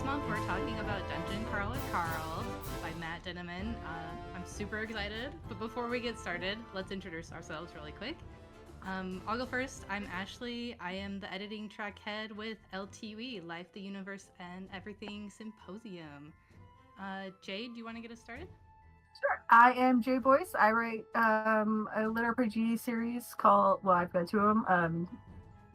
this month we're talking about Dungeon Crawl with Carl by Matt Dinniman. I'm super excited, but before we get started, let's introduce ourselves really quick. I'll go first. I'm Ashley. I am the editing track head with LTUE, Life, the Universe, and Everything Symposium. Jade, do you want to get us started? Sure. I am Jay Boyce. I write a lit RPG series called, well, I've got two of them,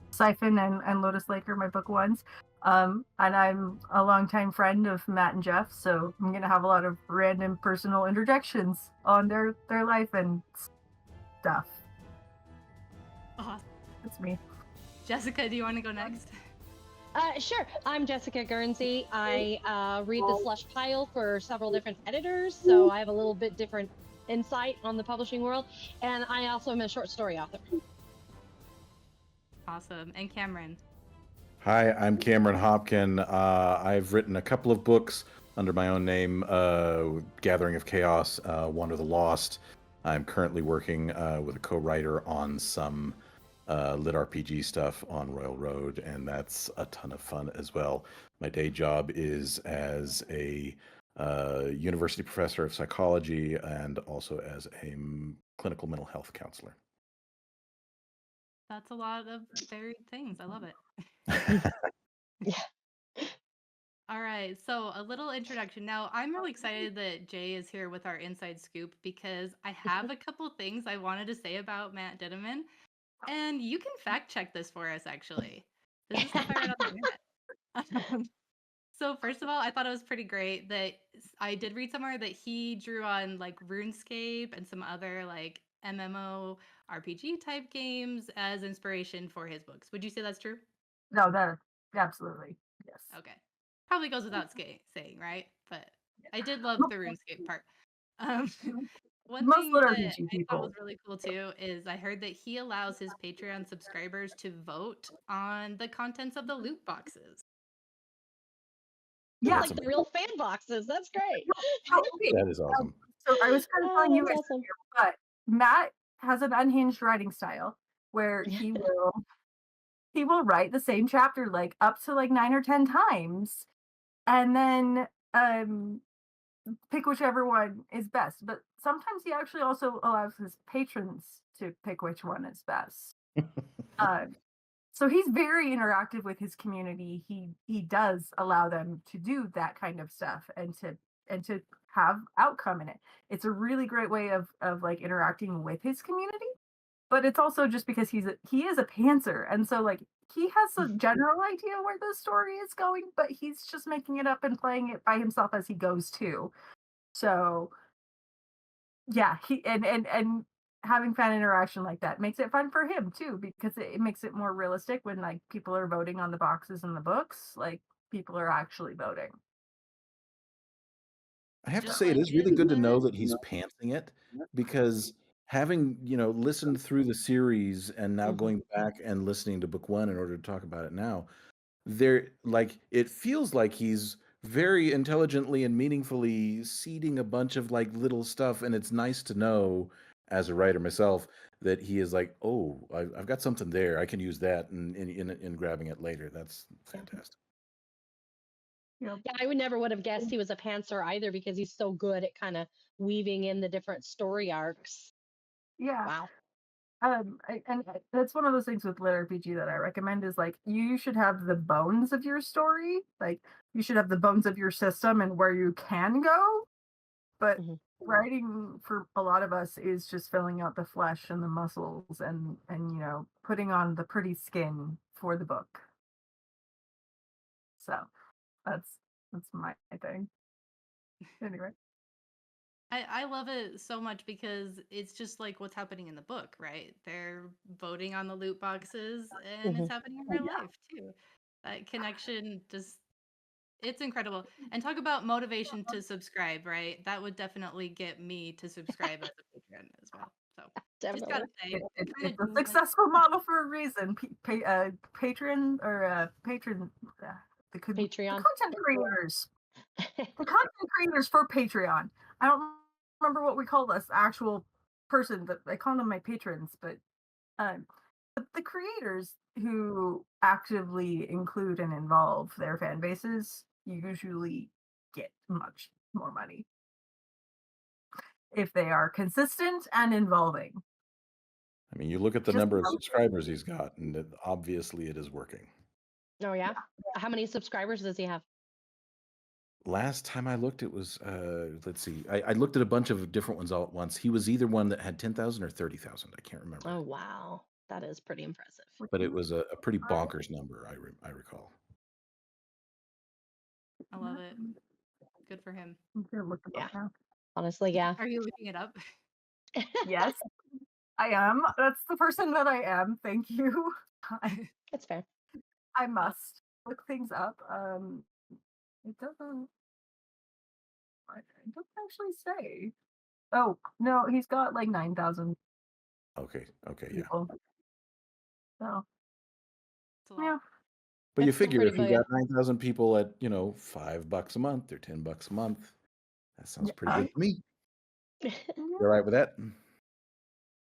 Siphon and Lotus Lake are my book ones. And I'm a longtime friend of Matt and Jeff, so I'm going to have a lot of random personal interjections on their life and stuff. Awesome. That's me. Jessica, do you want to go next? Sure. I'm Jessica Guernsey. I read the slush pile for several different editors, so I have a little bit different insight on the publishing world, and I also am a short story author. Awesome. And Cameron? Hi, I'm Cameron Hopkin. I've written a couple of books under my own name, Gathering of Chaos, Wander the Lost. I'm currently working with a co-writer on some lit RPG stuff on Royal Road, and that's a ton of fun as well. My day job is as a university professor of psychology and also as a clinical mental health counselor. That's a lot of varied things. I love it. Yeah. All right, so a little introduction. Now, I'm really excited that Jay is here with our inside scoop because I have a couple things I wanted to say about Matt Dinniman, and you can fact check this for us, actually. This is stuff I read on the internet. So first of all, I thought it was pretty great that I did read somewhere that he drew on like RuneScape and some other like MMO RPG type games as inspiration for his books. Would you say that's true? No, that absolutely. Yes. Okay. Probably goes without saying, right? But I did love the RuneScape part. One Most thing lit that RPG I thought people. was really cool too is I heard that he allows his Patreon subscribers to vote on the contents of the loot boxes. Yeah, That's like the real fan boxes. That's great. That is awesome. So I was kind of telling you that's guys awesome. earlier, but Matt has an unhinged writing style where he will write the same chapter like up to like 9 or 10 times and then pick whichever one is best. But sometimes he actually also allows his patrons to pick which one is best. So he's very interactive with his community. He does allow them to do that kind of stuff and to have outcome in it. It's a really great way of like interacting with his community. But it's also just because he is a pantser, and so like he has a general idea where the story is going, but he's just making it up and playing it by himself as he goes too. So yeah, he and having fan interaction like that makes it fun for him too, because it makes it more realistic when like people are voting on the boxes in the books, like people are actually voting. I have to Just say, it like is really good to in know that he's pantsing it, because having, listened through the series and now going back and listening to book one in order to talk about it now, it feels like he's very intelligently and meaningfully seeding a bunch of like little stuff, and it's nice to know as a writer myself that he is like, oh, I've got something there, I can use that in grabbing it later. That's fantastic. Yeah, I would have guessed he was a pantser either, because he's so good at kind of weaving in the different story arcs. Yeah. Wow. And that's one of those things with lit RPG that I recommend is like you should have the bones of your story, like you should have the bones of your system and where you can go. But writing for a lot of us is just filling out the flesh and the muscles and putting on the pretty skin for the book. So that's my thing. Anyway. I love it so much because it's just like what's happening in the book, right? They're voting on the loot boxes and it's happening in real life too. That connection it's incredible. And talk about motivation to subscribe, right? That would definitely get me to subscribe as a patron as well. So just gotta say, it's a successful model for a reason. Patron or patron, the Patreon. content creators. The content creators for Patreon. I don't remember what we call this actual person, but I call them my patrons. But the creators who actively include and involve their fan bases you usually get much more money if they are consistent and involving. I mean, you look at the Just number of subscribers he's got, and obviously it is working. Oh yeah. How many subscribers does he have? Last time I looked, it was let's see. I looked at a bunch of different ones all at once. He was either one that had 10,000 or 30,000. I can't remember. Oh wow, that is pretty impressive. But it was a pretty bonkers number. I recall. I love it. Good for him. I'm gonna look it Yeah. up now. Honestly, yeah. Are you looking it up? Yes, I am. That's the person that I am. Thank you. It's fair. I must look things up. It doesn't. It doesn't actually say. Oh no, he's got like 9,000 Okay, yeah. people. So It's a lot. yeah, But you That's still figure pretty if you big. got 9,000 people at, $5 a month or $10 a month, that sounds pretty good to me. yeah. You all right with that?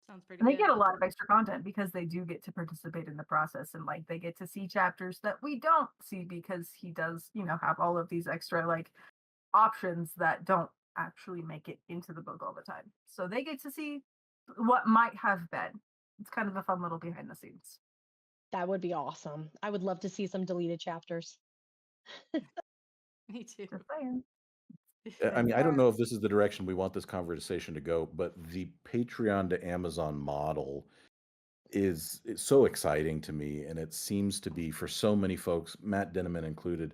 Sounds pretty And they good. get a lot of extra content because they do get to participate in the process, and like they get to see chapters that we don't see because he does, have all of these extra like options that don't actually make it into the book all the time. So they get to see what might have been. It's kind of a fun little behind the scenes. That would be awesome. I would love to see some deleted chapters. Me too. Just saying. I mean, I don't know if this is the direction we want this conversation to go, but the Patreon to Amazon model is so exciting to me, and it seems to be for so many folks, Matt Dinniman included,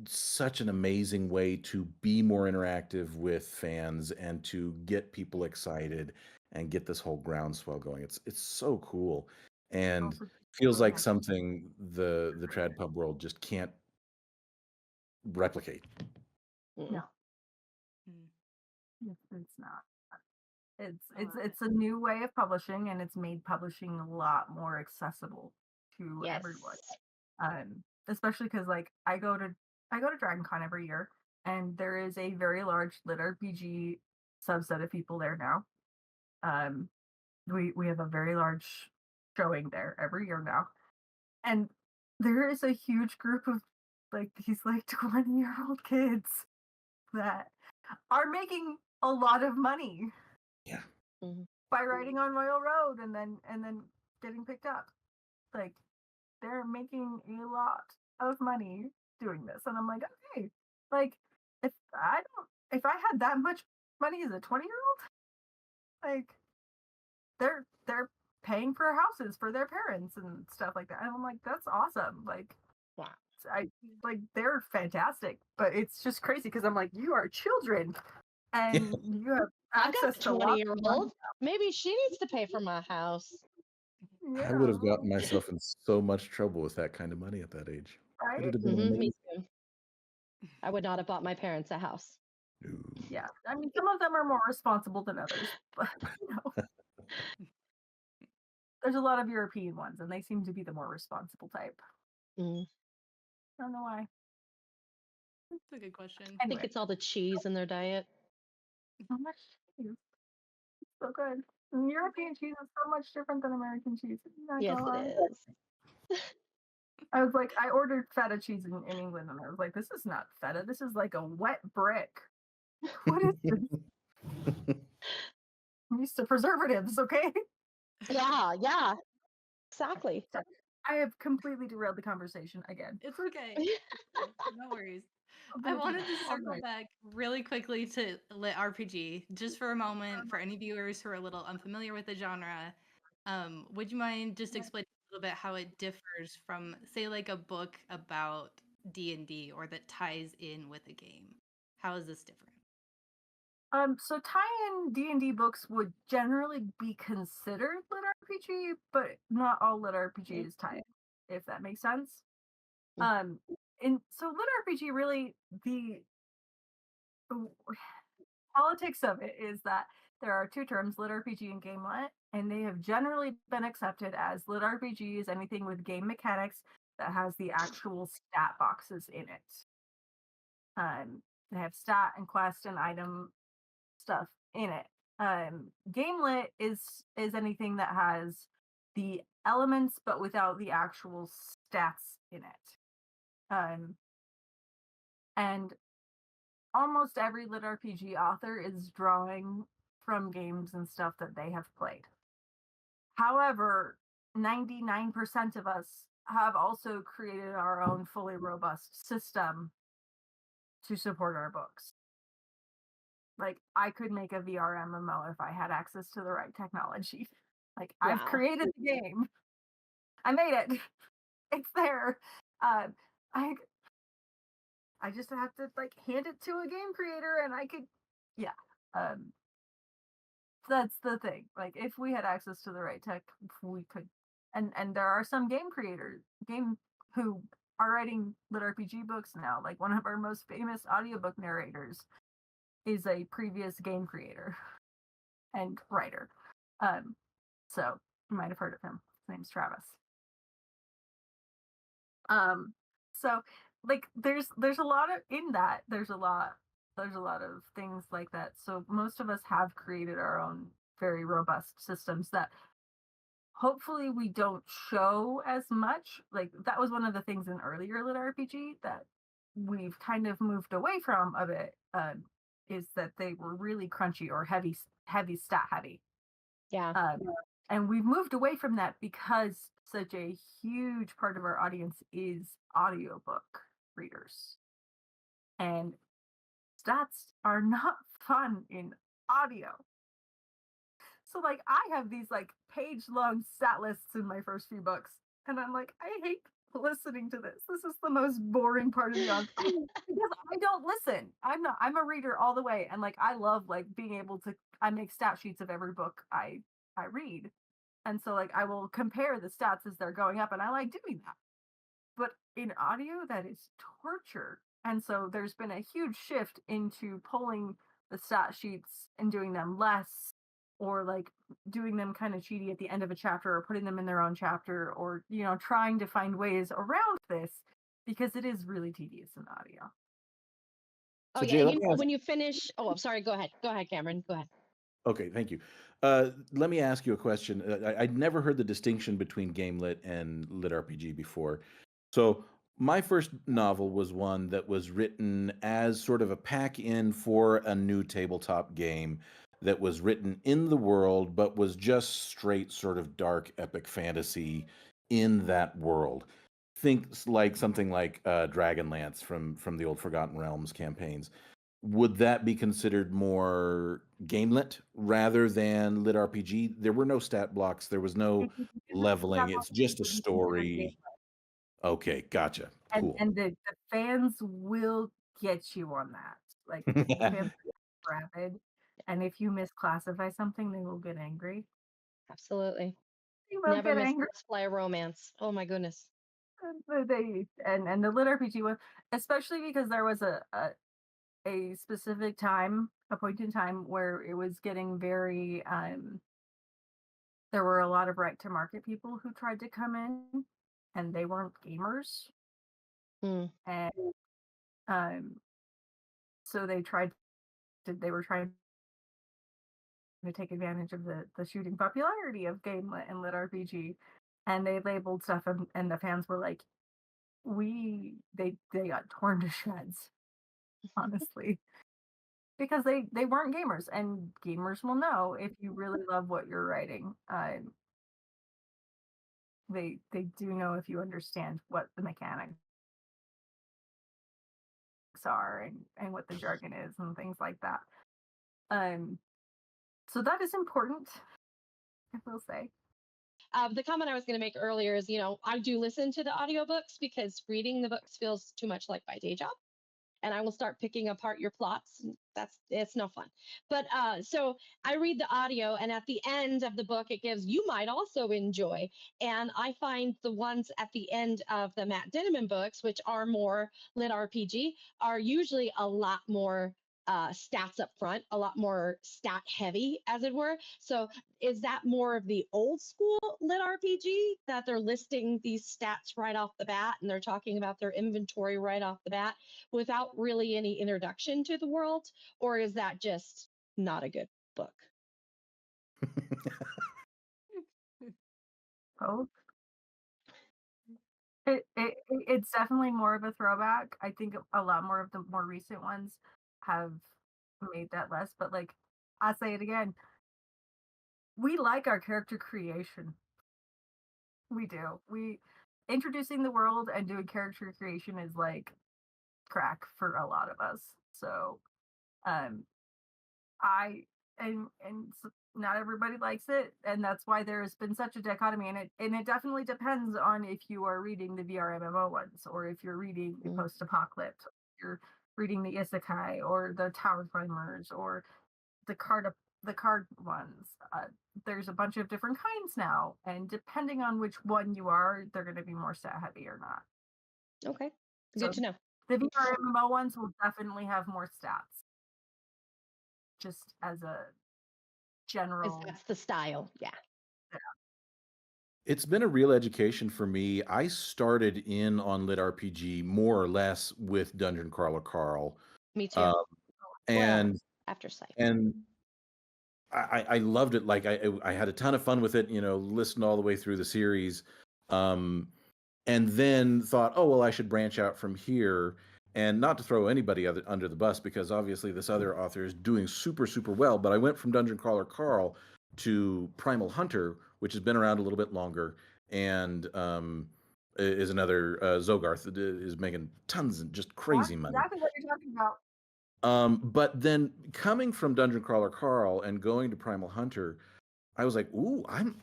such an amazing way to be more interactive with fans and to get people excited and get this whole groundswell going. It's so cool, and Also, feels like something the trad pub world just can't replicate. Mm. No. Mm. It's not. It's a new way of publishing, and it's made publishing a lot more accessible to Yes. everyone. Especially because like I go to DragonCon every year, and there is a very large lit RPG subset of people there now. We have a very large showing there every year now, and there is a huge group of like these like 20-year-old kids that are making a lot of money Yeah. Mhm. by riding on Royal Road and then getting picked up. Like they're making a lot of money doing this, and I'm like, okay, like if I had that much money as a 20-year-old, like they're paying for houses for their parents and stuff like that, and I'm like, that's awesome. Like, Wow. they're fantastic, but it's just crazy because I'm like, you are children, and you have I've got access a to lots of money. 20-year-old. Maybe she needs to pay for my house. I would have Yeah, gotten myself in so much trouble with that kind of money at that age. right? It'd have been Me amazing. too. I would not have bought my parents a house. No. Yeah, I mean, some of them are more responsible than others, but there's a lot of European ones, and they seem to be the more responsible type. Mm. I don't know why. That's a good question. I think it's all the cheese in their diet. So much cheese. It's so good. And European cheese is so much different than American cheese. Not Yes, gonna lie. it is. I was like, I ordered feta cheese in England, and I was like, this is not feta. This is like a wet brick. What is this? I'm used to preservatives, okay? Yeah. Exactly. I have completely derailed the conversation again. It's okay. No worries. I wanted to circle back really quickly to lit RPG just for a moment for any viewers who are a little unfamiliar with the genre. Would you mind just explaining a little bit how it differs from, say, like a book about D&D or that ties in with a game? How is this different? So tie-in D&D books would generally be considered lit RPG, but not all lit RPGs tie-in, if that makes sense. And so lit RPG really the politics of it is that there are two terms, lit RPG and game lit, and they have generally been accepted as lit RPG is anything with game mechanics that has the actual stat boxes in it. They have stat and quest and item stuff in it. Game lit is anything that has the elements but without the actual stats in it. And almost every lit RPG author is drawing from games and stuff that they have played. However, 99% of us have also created our own fully robust system to support our books. Like, I could make a VR MMO if I had access to the right technology. Like, I've Wow. created the game. I made it. It's there. Uh, I I just have to like hand it to a game creator, and I could, yeah. Um, that's the thing. Like, if we had access to the right tech, we could. And there are some game who are writing lit RPG books now. Like, one of our most famous audiobook narrators is a previous game creator and writer. So you might have heard of him. His name's Travis. So like there's a lot of in that. There's a lot of things like that. So most of us have created our own very robust systems that hopefully we don't show as much. Like, that was one of the things in earlier lit RPG that we've kind of moved away from a bit, is that they were really crunchy or heavy stat heavy. Yeah. And we've moved away from that because such a huge part of our audience is audiobook readers. And stats are not fun in audio. So like, I have these like page long stat lists in my first few books, and I'm like, I hate listening to this. This is the most boring part of the audio because I don't listen. I'm a reader all the way, and like, I love like being able to. I make stat sheets of every book I read, and so like, I will compare the stats as they're going up, and I like doing that. But in audio, that is torture. And so there's been a huge shift into pulling the stat sheets and doing them less, or like doing them kind of cheaty at the end of a chapter, or putting them in their own chapter, or trying to find ways around this, because it is really tedious in audio. Oh So yeah, Jay, let me ask. when you finish. Oh, I'm sorry. Go ahead. Go ahead, Cameron. Go ahead. Okay, thank you. Let me ask you a question. I'd never heard the distinction between game lit and lit RPG before. So my first novel was one that was written as sort of a pack in for a new tabletop game that was written in the world, but was just straight sort of dark epic fantasy in that world. Think like something like Dragonlance from the old Forgotten Realms campaigns. Would that be considered more gamelit rather than lit RPG? There were no stat blocks. There was no If you do the leveling. stat It's block, just a it would be considered story. gameplay. Okay, gotcha. And Cool. the fans will get you on that. Like, fans are rabid, and if you misclassify something, they will get angry. Absolutely. They will Never get miss angry. display a romance. Oh my goodness. And the lit RPG one, especially because there was a specific time, a point in time where it was getting very there were a lot of right to market people who tried to come in, and they weren't gamers. Hmm. And um so they were trying to take advantage of the shooting popularity of game lit and lit RPG, and they labeled stuff, and the fans were like, they got torn to shreds, honestly, because they weren't gamers, and gamers will know if you really love what you're writing. They do know if you understand what the mechanics are, and what the jargon is and things like that. So that is important, I will say. The comment I was going to make earlier is, I do listen to the audiobooks because reading the books feels too much like my day job. And I will start picking apart your plots. It's no fun. But so I read the audio, and at the end of the book, it gives you might also enjoy. And I find the ones at the end of the Matt Dinniman books, which are more lit RPG, are usually a lot more stats up front, a lot more stat heavy, as it were. So is that more of the old school lit RPG that they're listing these stats right off the bat, and they're talking about their inventory right off the bat without really any introduction to the world? Or is that just not a good book? Both. It's definitely more of a throwback. I think a lot more of the more recent ones have made that less, but, like, I'll say it again, we like our character creation. We do. We introducing the world and doing character creation is, like, crack for a lot of us. So, um, I not everybody likes it, and that's why there has been such a dichotomy, and it definitely depends on if you are reading the VRMMO ones, or if you're reading the Mm. post-apocalypse, or you're reading the isekai, or the tower climbers, or the card ones. There's a bunch of different kinds now, and depending on which one you are, they're going to be more stat heavy or not. Okay, good So to know. the VRMMO ones will definitely have more stats, just as a Because general. that's the style. Yeah, It's been a real education for me. I started in on lit RPG more or less with Dungeon Crawler Carl, me too. um, Well, and after sight. and I loved it. Like I had a ton of fun with it. Listened all the way through the series, um, and then thought, oh well, I should branch out from here. And not to throw anybody under the bus, because obviously this other author is doing super super well. But I went from Dungeon Crawler Carl to Primal Hunter, which has been around a little bit longer, and is another Zogarth that is making tons and just That's crazy money. exactly what you're talking about. But then coming from Dungeon Crawler Carl and going to Primal Hunter, I was like, "Ooh, I'm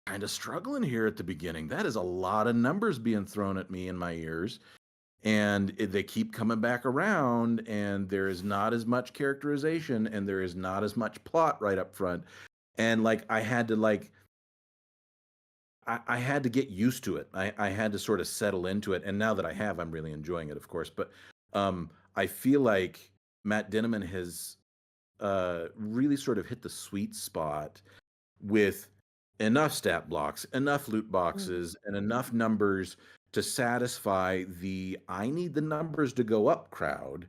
kind of struggling here at the beginning. That is a lot of numbers being thrown at me in my ears, and they keep coming back around, and there is not as much characterization, and there is not as much plot right up front, and like I had to get used to it. I had to sort of settle into it, and now that I have, I'm really enjoying it, of course. But I feel like Matt Dinniman has really sort of hit the sweet spot with enough stat blocks, enough loot Mm. boxes, and enough numbers to satisfy the "I need the numbers to go up" crowd,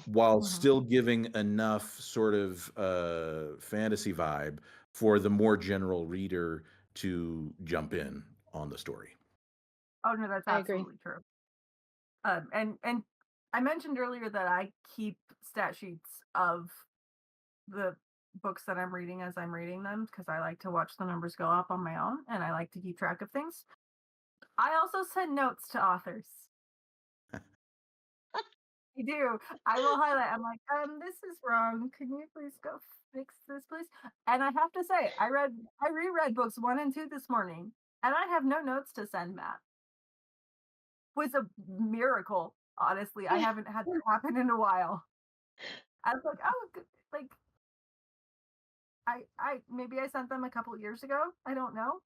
while Mhm. still giving enough sort of fantasy vibe for the more general reader to jump in on the story. Oh no, that's I agree. absolutely true. And I mentioned earlier that I keep stat sheets of the books that I'm reading as I'm reading them because I like to watch the numbers go up on my own and I like to keep track of things. I also send notes to authors. I do. I will highlight. I'm like, this is wrong. Can you please go fix this, please? And I have to say, I reread books 1 and 2 this morning, and I have no notes to send Matt. Was a miracle. Honestly, I haven't had that happen in a while. I was like, oh, like I maybe I sent them a couple years ago. I don't know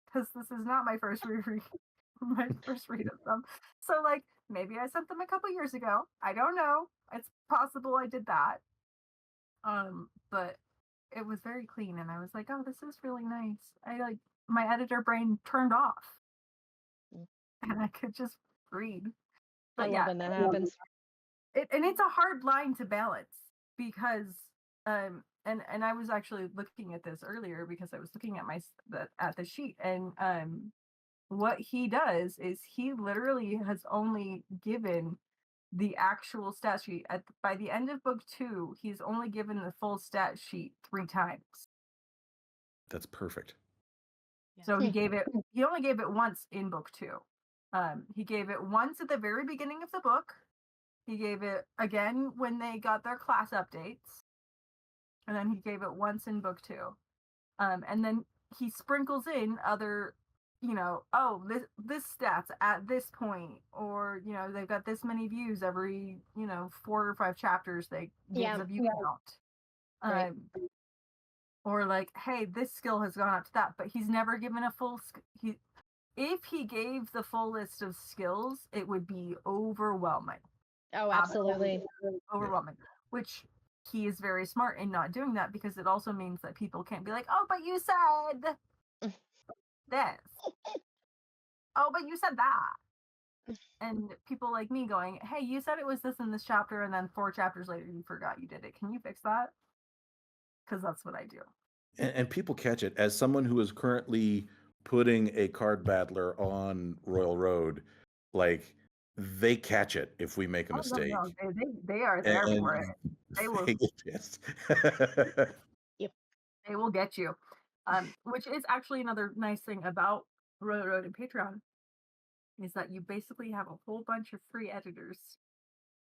because this is not my first reread, my first read of them. So like maybe I sent them a couple years ago. I don't know. It's possible I did that. But it was very clean, and I was like, oh, this is really nice. I like my editor brain turned off, Mm. and I could just read. I But love yeah, when that happens. and it's a hard line to balance because and I was actually looking at this earlier because I was looking at at the sheet, and what he does is he literally has only given the actual stat sheet by the end of book 2. He's only given the full stat sheet 3 times. That's perfect. So Hmm. he only gave it once in book 2. He gave it once at the very beginning of the book. He gave it again when they got their class updates, and then he gave it once in book 2. And then he sprinkles in other, oh, this stats at this point, or they've got this many views every 4 or 5 chapters. They gives Yeah, a view count, right. or like, hey, this skill has gone up to that, but he's never given a full. If he gave the full list of skills, it would be overwhelming. Oh, absolutely. Overwhelming, which he is very smart in not doing that because it also means that people can't be like, oh, but you said this. Oh, but you said that. And people like me going, hey, you said it was this in this chapter, and then 4 chapters later you forgot you did it. Can you fix that? Because that's what I do. And people catch it. As someone who is currently putting a card battler on Royal Road, like they catch it if we make a Oh no, mistake, no, they are there and for it. They will they get pissed. Yep. they will get you. Which is actually another nice thing about Royal Road and Patreon is that you basically have a whole bunch of free editors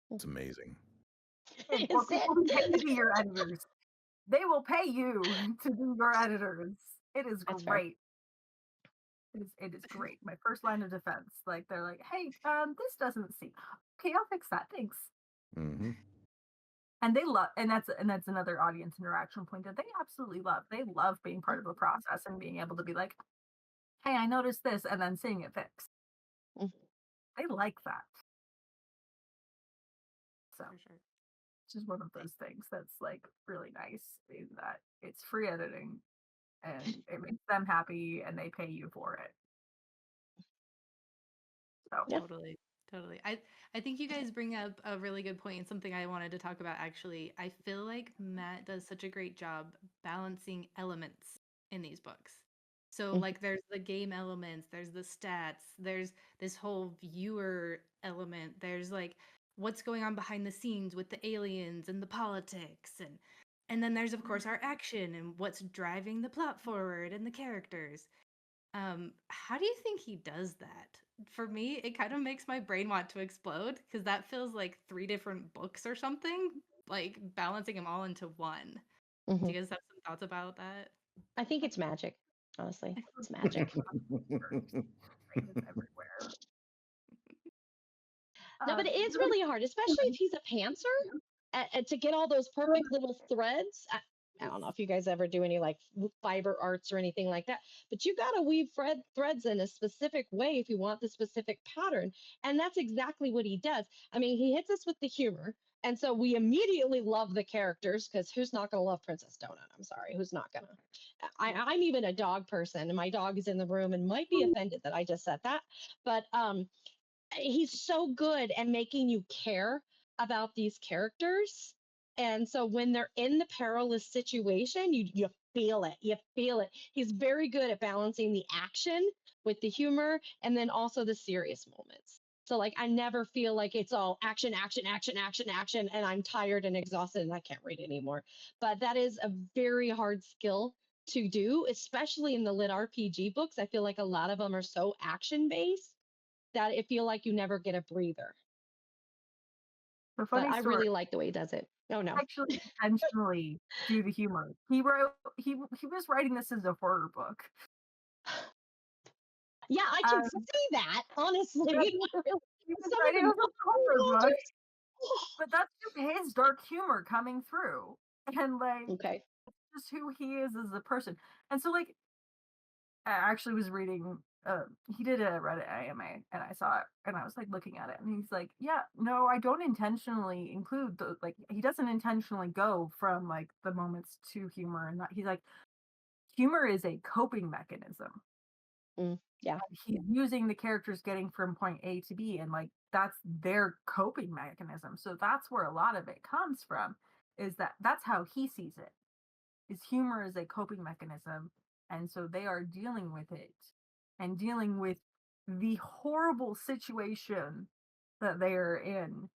It's amazing. or Is people who pay to it? be your editors. They will pay you to be your editors. It is That's fair. great. It is great. My first line of defense. Like they're like, hey, this doesn't seem okay. I'll fix that. Thanks. Hmm. And they love, and that's another audience interaction point that they absolutely love. They love being part of the process and being able to be like, hey, I noticed this, and then seeing it fixed. Mhm. They like that. So For sure. it's just one of those things that's like really nice in that it's free editing and it makes them happy and they pay you for it. So Yeah. Totally. Totally. I think you guys bring up a really good point and something I wanted to talk about actually. I feel like Matt does such a great job balancing elements in these books. So Mhm. like there's the game elements, there's the stats, there's this whole viewer element, there's like what's going on behind the scenes with the aliens and the politics and then there's of course our action and what's driving the plot forward and the characters. How do you think he does that? For me, it kind of makes my brain want to explode because that feels like three different books or something, like balancing them all into one. Do Mhm. you guys have some thoughts about that? I think it's magic. Honestly, it's magic. things everywhere. No, but it is Really really hard, especially if he's a pantser, and to get all those perfect little threads. I don't know if you guys ever do any like fiber arts or anything like that, but you got to weave threads in a specific way if you want the specific pattern. And that's exactly what he does. I mean, he hits us with the humor. And so we immediately love the characters because who's not going to love Princess Donut? I'm sorry, who's not going to? I'm even a dog person, and my dog is in the room and might be offended that I just said that. But he's so good at making you care about these characters. And so when they're in the perilous situation, you feel it. You feel it. He's very good at balancing the action with the humor and then also the serious moments. So like I never feel like it's all action, action, action, action, action, and I'm tired and exhausted and I can't read anymore. But that is a very hard skill to do, especially in the lit RPG books. I feel like a lot of them are so action based that it feel like you never get a breather. the But funny I story. really like the way he does it. Oh no. Actually intentionally do the humor. He was writing this as a horror book. Yeah, I can Um, see that, honestly. yeah, Really. he was Some of writing the as a horror book, monsters. but that's just his dark humor coming through, and like Okay. just who he is as a person. And so like I actually was reading. He did a Reddit AMA, and I saw it, and I was like looking at it, and he's like, "Yeah, no, I don't intentionally include the like." He doesn't intentionally go from like the moments to humor, and he's like, humor is a coping mechanism. Yeah. He's using the characters getting from point A to B, and like that's their coping mechanism. So that's where a lot of it comes from. Is that that's how he sees it? Is humor is a coping mechanism, and so they are dealing with it and dealing with the horrible situation that they are in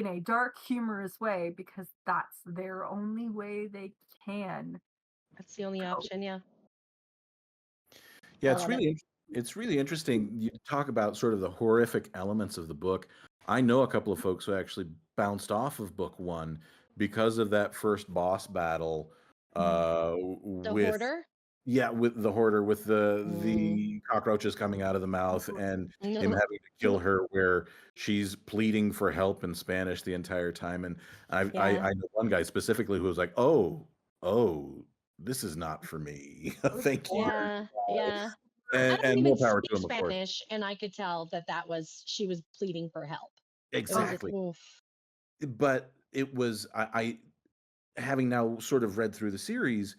a dark, humorous way because that's their only way they can That's the only cope. option. Yeah. Yeah, I love it. it's really interesting. You talk about sort of the horrific elements of the book. I know a couple of folks who actually bounced off of book one because of that first boss battle The with hoarder. with the hoarder with the Mm. the cockroaches coming out of the mouth and him No. having to kill her where she's pleading for help in Spanish the entire time. And Yeah. I know one guy specifically who was like, oh, this is not for me. Thank you. Yeah. Yeah. I don't And even more power speak to him, of course. Spanish, and I could tell that she was pleading for help. It was just Exactly. oof. But it was I having now sort of read through the series,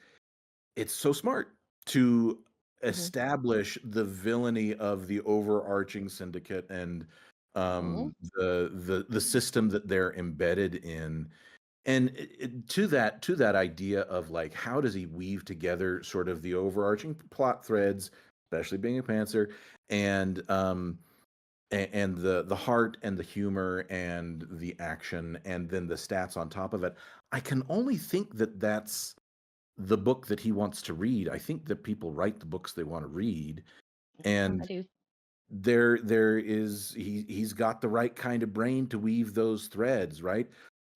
it's so smart to Mhm. establish the villainy of the overarching syndicate and Mhm. the system that they're embedded in. And to that idea of like, how does he weave together sort of the overarching plot threads, especially being a pantser, and and the heart and the humor and the action and then the stats on top of it. I can only think that that's the book that he wants to read. I think that people write the books they want to read, I and do. he's got the right kind of brain to weave those threads, right?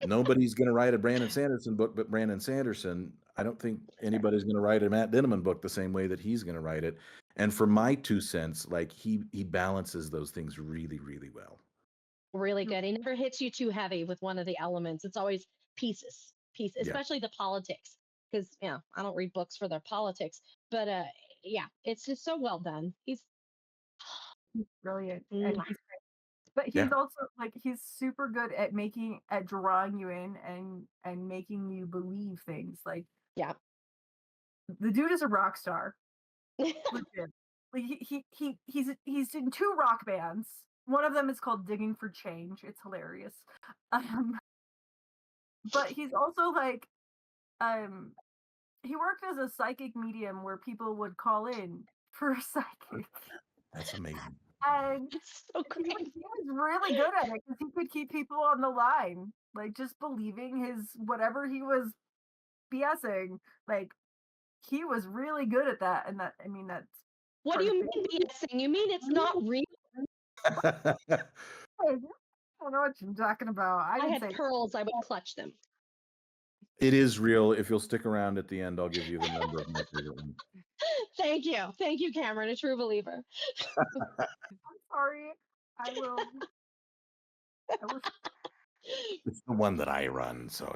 Nobody's going to write a Brandon Sanderson book but Brandon Sanderson. I don't think anybody's going to write a Matt Dinniman book the same way that he's going to write it. And for my 2 cents, like he balances those things really, really well. Really good. He never hits you too heavy with one of the elements. It's always pieces, Yeah. especially the politics. Because I don't read books for their politics, but yeah, it's just so well done. He's brilliant, mm, and he's great. But he's Yeah. also like he's super good at drawing you in and making you believe things. Like yeah. the dude is a rock star. Legit. Like he's in 2 rock bands. One of them is called Digging for Change. It's hilarious. But he's also like he worked as a psychic medium where people would call in for a psychic. That's amazing. And It's so he great. was really good at it because he could keep people on the line, like just believing his whatever he was BSing. Like he was really good at that, and that I mean that's What do part of you it. mean BSing? You mean it's not real? I don't know what you're talking about. I I didn't had say pearls, I would clutch them. It is real. If you'll stick around at the end, I'll give you the number of my favorite ones. Thank you, Cameron, a true believer. I'm sorry. I will. It's the one that I run, so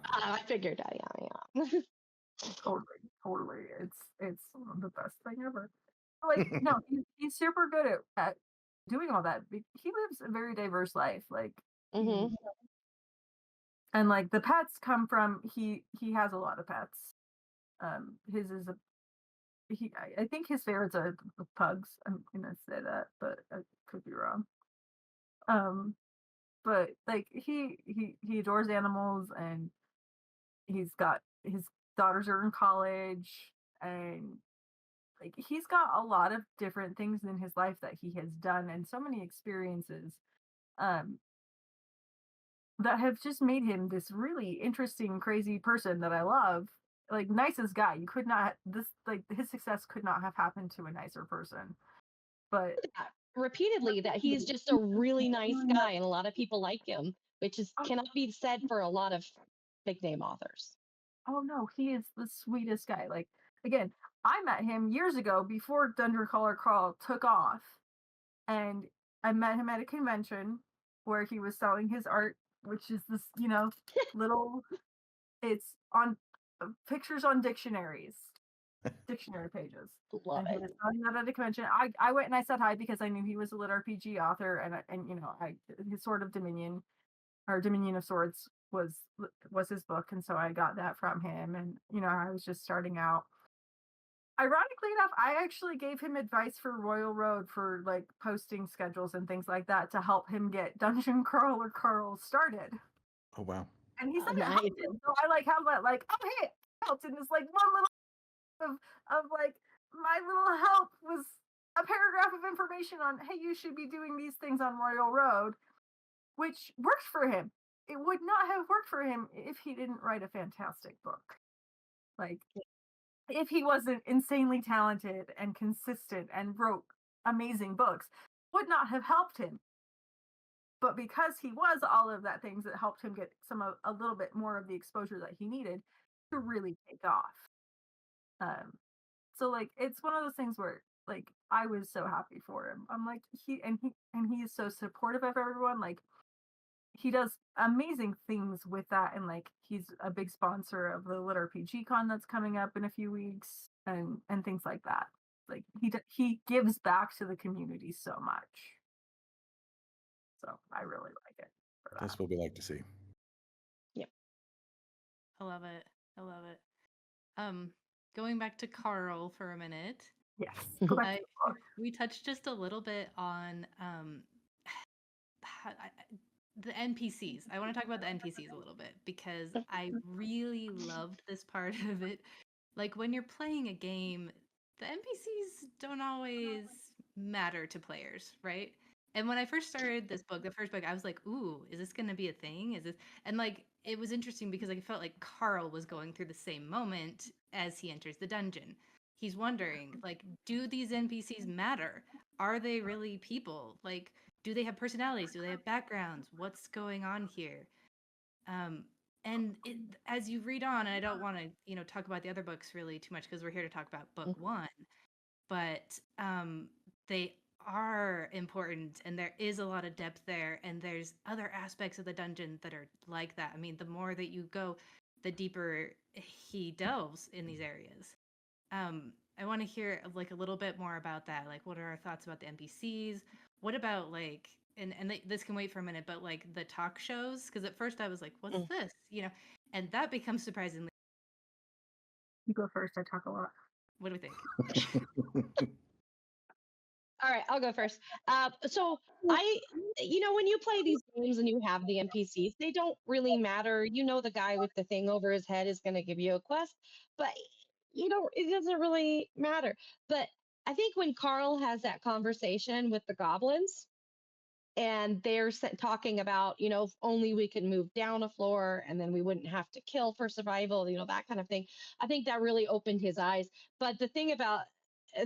I figured, yeah. Totally. It's the best thing ever. Like no, he's super good at doing all that. He lives a very diverse life. Like hmm and like the pets come from he has a lot of pets. His is a I think his favorites are the pugs. I'm gonna say that, but I could be wrong. But like he adores animals, and he's got his daughters are in college, and like he's got a lot of different things in his life that he has done, and so many experiences um that have just made him this really interesting, crazy person that I love. Like nicest guy. You could not this like his success could not have happened to a nicer person. But Repeatedly that he's just a really nice guy and a lot of people like him, which is cannot be said for a lot of big name authors. oh no, he is the sweetest guy. Like again, I met him years ago before Dungeon Crawler Crawl took off, and I met him at a convention where he was selling his art, which is this little. It's on pictures on dictionary pages. Love And he it. was selling that at a convention. I went and I said hi because I knew he was a lit RPG author, and his Sword of Dominion or Dominion of Swords was his book, and so I got that from him. And I was just starting out. Ironically enough, I actually gave him advice for Royal Road for like posting schedules and things like that to help him get Dungeon Crawler Carl started. Oh wow. And he said it Nice. helped him. So I like have that like, oh hey, it helped. And it's like one little of like my little help was a paragraph of information on hey, you should be doing these things on Royal Road, which worked for him. It would not have worked for him if he didn't write a fantastic book. Like if he wasn't insanely talented and consistent and wrote amazing books, would not have helped him. But because he was all of that things, that helped him get a little bit more of the exposure that he needed to really take off. So like it's one of those things where like I was so happy for him. I'm like he is so supportive of everyone. Like he does amazing things with that, and like he's a big sponsor of the Lit RPG Con that's coming up in a few weeks, and things like that. Like he gives back to the community so much. So I really like it for that. That's what we like to see. Yep. I love it. I love it. Going back to Carl for a minute. Yes. Go back to the book. We touched just a little bit on the NPCs. I want to talk about the NPCs a little bit because I really loved this part of it. Like when you're playing a game, the NPCs don't always matter to players, right? And when I first started this book, the first book, I was like, "Ooh, is this going to be a thing? Is this?" And like it was interesting because I felt like Carl was going through the same moment as he enters the dungeon. He's wondering, like, do these NPCs matter? Are they really people? Like, do they have personalities? Do they have backgrounds? What's going on here? Um, and as you read on, and I don't want to, talk about the other books really too much because we're here to talk about book one, but they are important and there is a lot of depth there, and there's other aspects of the dungeon that are like that. I mean, the more that you go, the deeper he delves in these areas. I want to hear like a little bit more about that. Like, what are our thoughts about the NPCs? What about like, this can wait for a minute, but like the talk shows? Because at first I was like, what's this? And that becomes surprisingly. You go first. I talk a lot. What do we think? All right, I'll go first. So when you play these games and you have the NPCs, they don't really matter. You know, the guy with the thing over his head is going to give you a quest, but it doesn't really matter. But I think when Carl has that conversation with the goblins, and they're talking about, if only we could move down a floor and then we wouldn't have to kill for survival, that kind of thing. I think that really opened his eyes. But the thing about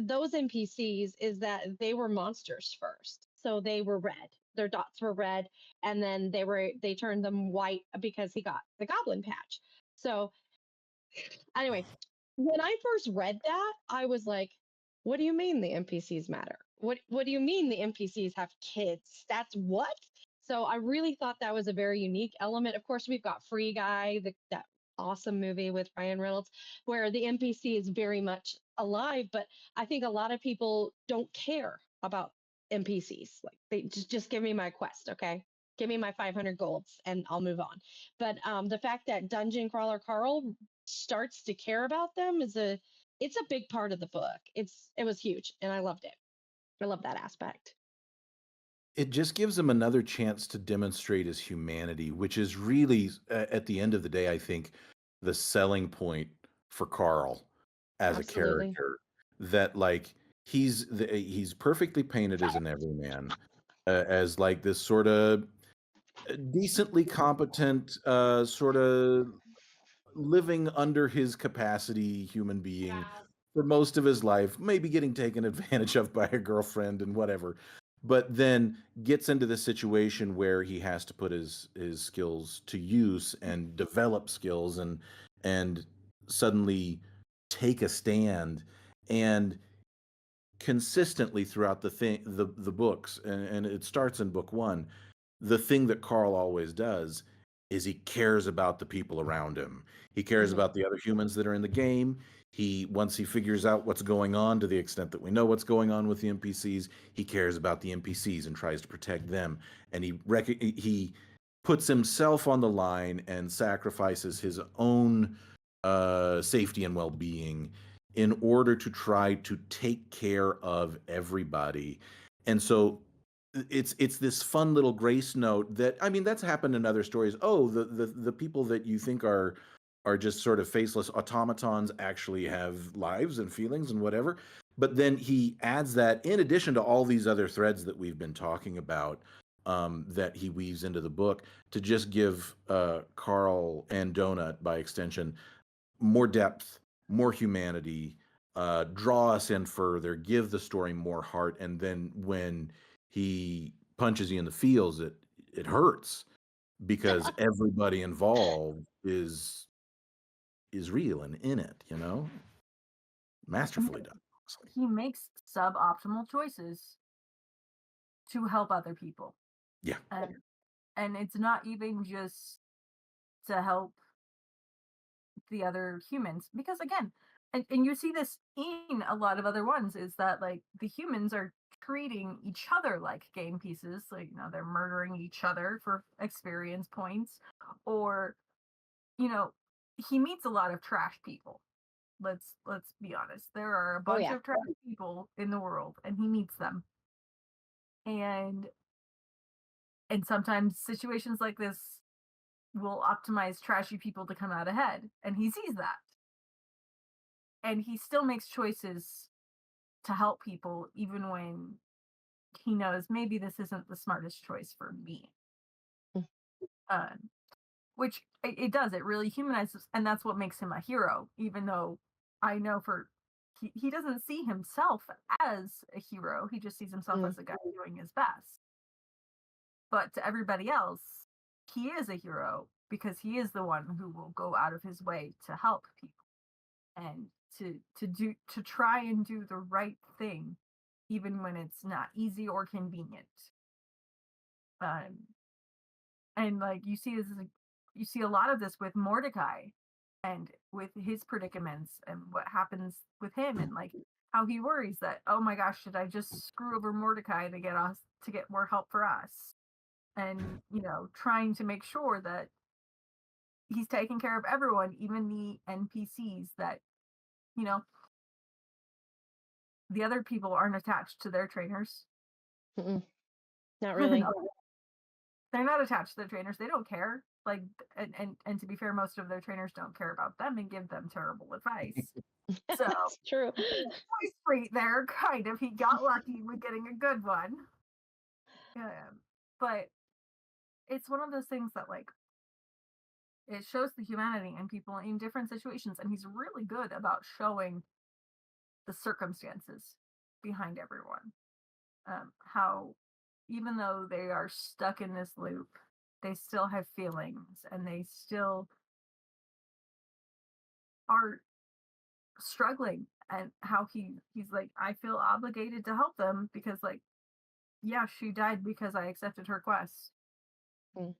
those NPCs is that they were monsters first. So they were red. Their dots were red, and then they turned them white because he got the goblin patch. So anyway, when I first read that, I was like, what do you mean the NPCs matter? What do you mean the NPCs have kids? That's what? So I really thought that was a very unique element. Of course, we've got Free Guy, that awesome movie with Ryan Reynolds, where the NPC is very much alive, but I think a lot of people don't care about NPCs. Like they just give me my quest, okay? Give me my 500 golds and I'll move on. But the fact that Dungeon Crawler Carl starts to care about them it's a big part of the book. It was huge and I loved it. I love that aspect. It just gives him another chance to demonstrate his humanity, which is really, at the end of the day, I think, the selling point for Carl as a Absolutely. character. That like he's perfectly painted as an everyman, as like this sort of decently competent, sort of living under his capacity human being for most of his life, maybe getting taken advantage of by a girlfriend and whatever, but then gets into the situation where he has to put his skills to use and develop skills and suddenly take a stand, and consistently throughout the books, and it starts in book one. The thing that Carl always does is he cares about the people around him. He cares Hmm. about the other humans that are in the game. Once he figures out what's going on, to the extent that we know what's going on with the NPCs, he cares about the NPCs and tries to protect them. And he puts himself on the line and sacrifices his own safety and well-being in order to try to take care of everybody. And so it's this fun little grace note that, I mean, that's happened in other stories. Oh, the people that you think are just sort of faceless automatons actually have lives and feelings and whatever. But then he adds that in addition to all these other threads that we've been talking about, that he weaves into the book to just give Carl and Donut, by extension, more depth, more humanity, draw us in further, give the story more heart, and then when he punches you in the feels, it hurts because everybody involved is real and in it, masterfully done. Honestly. He makes suboptimal choices to help other people. Yeah. And it's not even just to help the other humans, because again, and you see this in a lot of other ones, is that like the humans are treating each other like game pieces, like they're murdering each other for experience points, or you know he meets a lot of trash people. Let's be honest, there are a Oh bunch yeah. of trash people in the world and he meets them, and And sometimes situations like this will optimize trashy people to come out ahead, and he sees that. And he still makes choices to help people even when he knows maybe this isn't the smartest choice for me. Mm. Which it does, it really humanizes, and that's what makes him a hero, even though I know he doesn't see himself as a hero, he just sees himself as a guy doing his best. But to everybody else, he is a hero because he is the one who will go out of his way to help people and to try and do the right thing even when it's not easy or convenient. And like you see a lot of this with Mordecai and with his predicaments and what happens with him, and like how he worries that, oh my gosh, should I just screw over Mordecai to get more help for us? And trying to make sure that he's taking care of everyone, even the NPCs that you know the other people aren't attached to their trainers. Not really. They're not attached to their trainers. They don't care. Like, and to be fair, most of their trainers don't care about them and give them terrible advice. So That's true. Toy Street there, kind of. He got lucky with getting a good one. Yeah, but it's one of those things that like it shows the humanity in people in different situations, and he's really good about showing the circumstances behind everyone. How even though they are stuck in this loop, they still have feelings and they still are struggling, and how he's like, I feel obligated to help them because like, yeah, she died because I accepted her quest. Mm.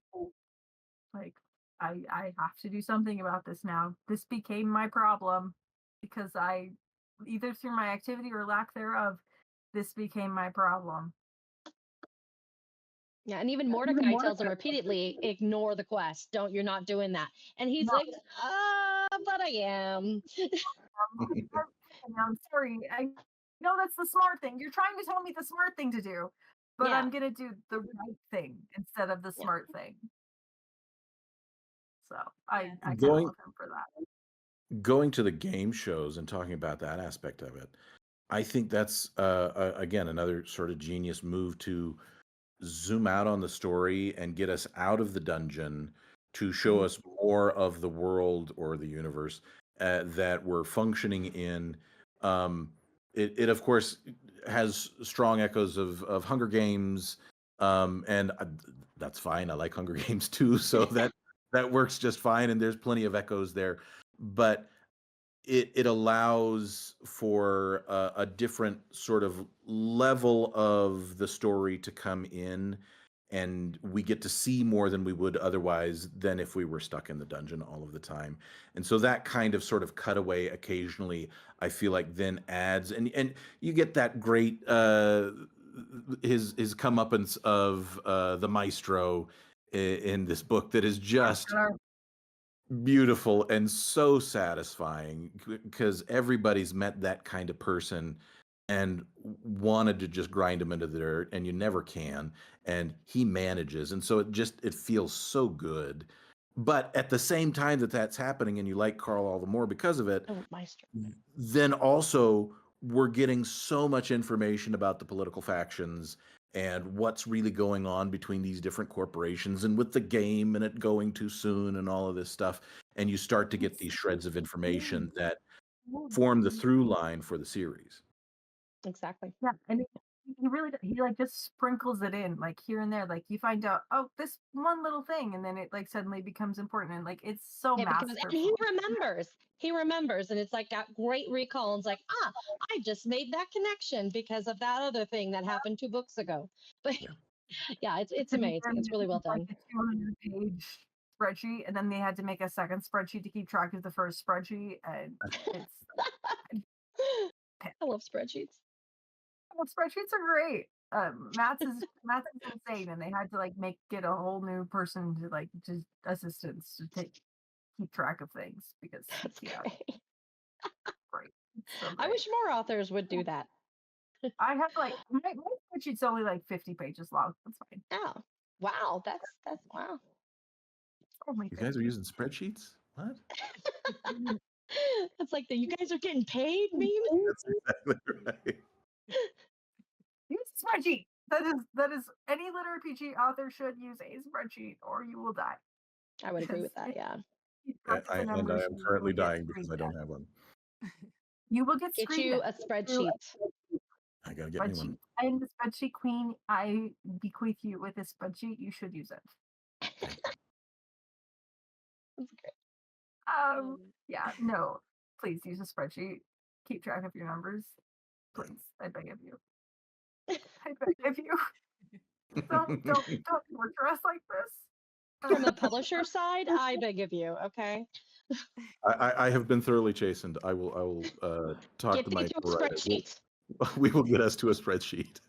Like, I have to do something about this now. This became my problem because I either through my activity or lack thereof, this became my problem. Yeah, and even Mordecai tells him repeatedly, ignore the quest. You're not doing that. And he's like, but I am. I'm sorry. I know that's the smart thing. You're trying to tell me the smart thing to do, but Yeah. I'm gonna do the right thing instead of the smart thing. So I kind of love him for that. Going to the game shows and talking about that aspect of it, I think that's again another sort of genius move to zoom out on the story and get us out of the dungeon to show us more of the world or the universe that we're functioning in. It of course has strong echoes of Hunger Games, and that's fine. I like Hunger Games too, so that works just fine. And there's plenty of echoes there, but it allows for a different sort of level of the story to come in, and we get to see more than we would otherwise than if we were stuck in the dungeon all of the time. And so that kind of sort of cutaway occasionally, I feel like then adds, and you get that great his comeuppance of the maestro in this book that is just beautiful and so satisfying because everybody's met that kind of person and wanted to just grind them into the dirt, and you never can, and he manages, and so it feels so good. But at the same time that's happening and you like Carl all the more because of it, then also we're getting so much information about the political factions and what's really going on between these different corporations and with the game and it going too soon and all of this stuff. And you start to get these shreds of information that form the through line for the series. Exactly. Yeah, and he like just sprinkles it in like here and there. Like you find out, oh, this one little thing, and then it like suddenly becomes important, and like it's so masterful. And he remembers, and it's like got great recall. And it's like, I just made that connection because of that other thing that happened 2 books ago. But yeah, it's amazing. It's really well done. Like a 200-page spreadsheet, and then they had to make a second spreadsheet to keep track of the first spreadsheet, and it's. I love spreadsheets. Well, spreadsheets are great. Matt's is insane, and they had to like get a whole new person to like just assistants to keep track of things because that's great. Great. So great. I wish more authors would do that. I have like my spreadsheet's only like 50 pages long. That's fine. Oh, Wow, that's wow. Oh my You guys are using spreadsheets? What? It's like the you guys are getting paid meme. That's exactly right. Use a spreadsheet. That is any lit RPG author should use a spreadsheet or you will die. I would agree Because with that. if Yeah. you keep track of the And I numbers, am you will currently get dying because screamed I don't at. have one. You will get Get screamed you at a through spreadsheet. I gotta get me spreadsheet. one. I'm the spreadsheet queen. I bequeath you with a spreadsheet. You should use it. Thank you. That's great. Yeah, no. Please use a spreadsheet. Keep track of your numbers. Please. I beg of you. I beg of you. Don't torture us like this. From the publisher side, I beg of you. Okay. I have been thoroughly chastened. I will talk to Get my you a co-writer. spreadsheet. We will get us to a spreadsheet.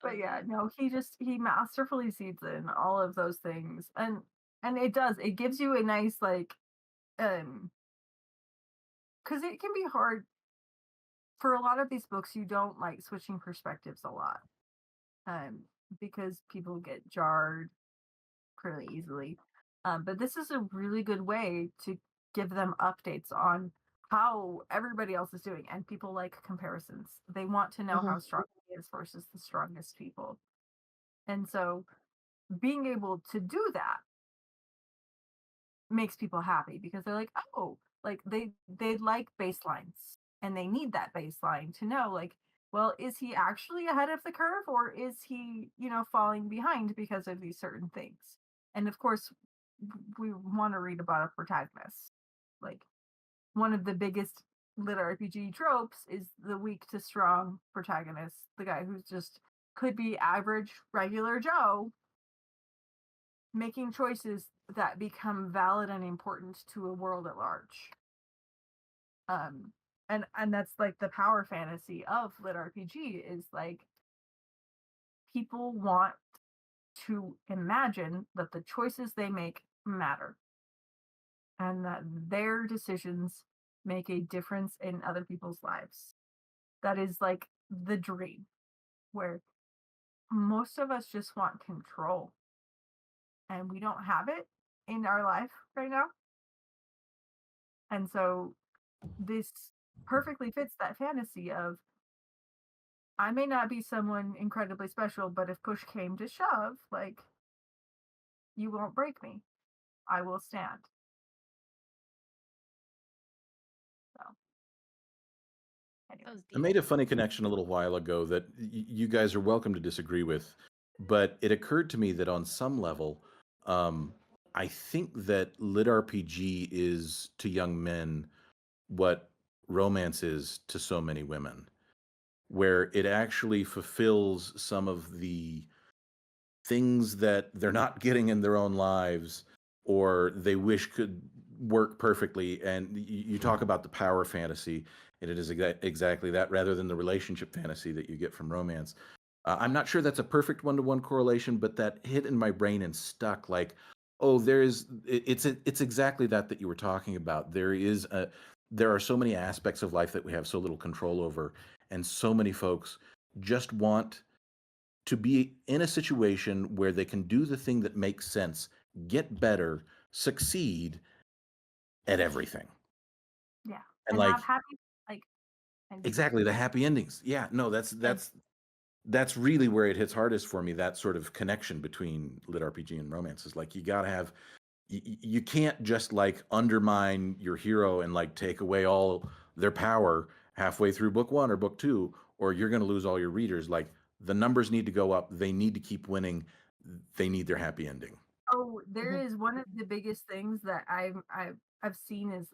But yeah, no, he masterfully seeds in all of those things. And it gives you a nice like because it can be hard for a lot of these books. You don't like switching perspectives a lot. Because people get jarred pretty easily. But this is a really good way to give them updates on how everybody else is doing. And people like comparisons. They want to know how strong he is versus the strongest people. And so being able to do that makes people happy because they're like, oh, like they like baselines and they need that baseline to know like, well, is he actually ahead of the curve or is he, falling behind because of these certain things? And of course, we want to read about a protagonist. Like one of the biggest lit RPG tropes is the weak to strong protagonist, the guy who's just could be average, regular Joe, making choices that become valid and important to a world at large. And that's like the power fantasy of lit RPG is like people want to imagine that the choices they make matter and that their decisions make a difference in other people's lives. That is like the dream where most of us just want control and we don't have it in our life right now. And so this perfectly fits that fantasy of I may not be someone incredibly special, but if push came to shove, like you won't break me. I will stand. So That anyway. was I deep. made a funny connection a little while ago that you guys are welcome to disagree with, but it occurred to me that on some level, I think that lit RPG is to young men what romance is to so many women, where it actually fulfills some of the things that they're not getting in their own lives or they wish could work perfectly. And you talk about the power fantasy, and it is exactly that rather than the relationship fantasy that you get from romance. I'm not sure that's a perfect one-to-one correlation, but that hit in my brain and stuck like, oh, it's exactly that you were talking about. There are so many aspects of life that we have so little control over, and so many folks just want to be in a situation where they can do the thing that makes sense, get better, succeed at everything. Yeah. And And like have happy like and be exactly the happy endings. Yeah, no, that's really where it hits hardest for me, that sort of connection between lit RPG and romance is like you got to have you can't just like undermine your hero and like take away all their power halfway through book 1 or book 2 or you're going to lose all your readers. Like the numbers need to go up, they need to keep winning, they need their happy ending. Oh, there is one of the biggest things that I've seen is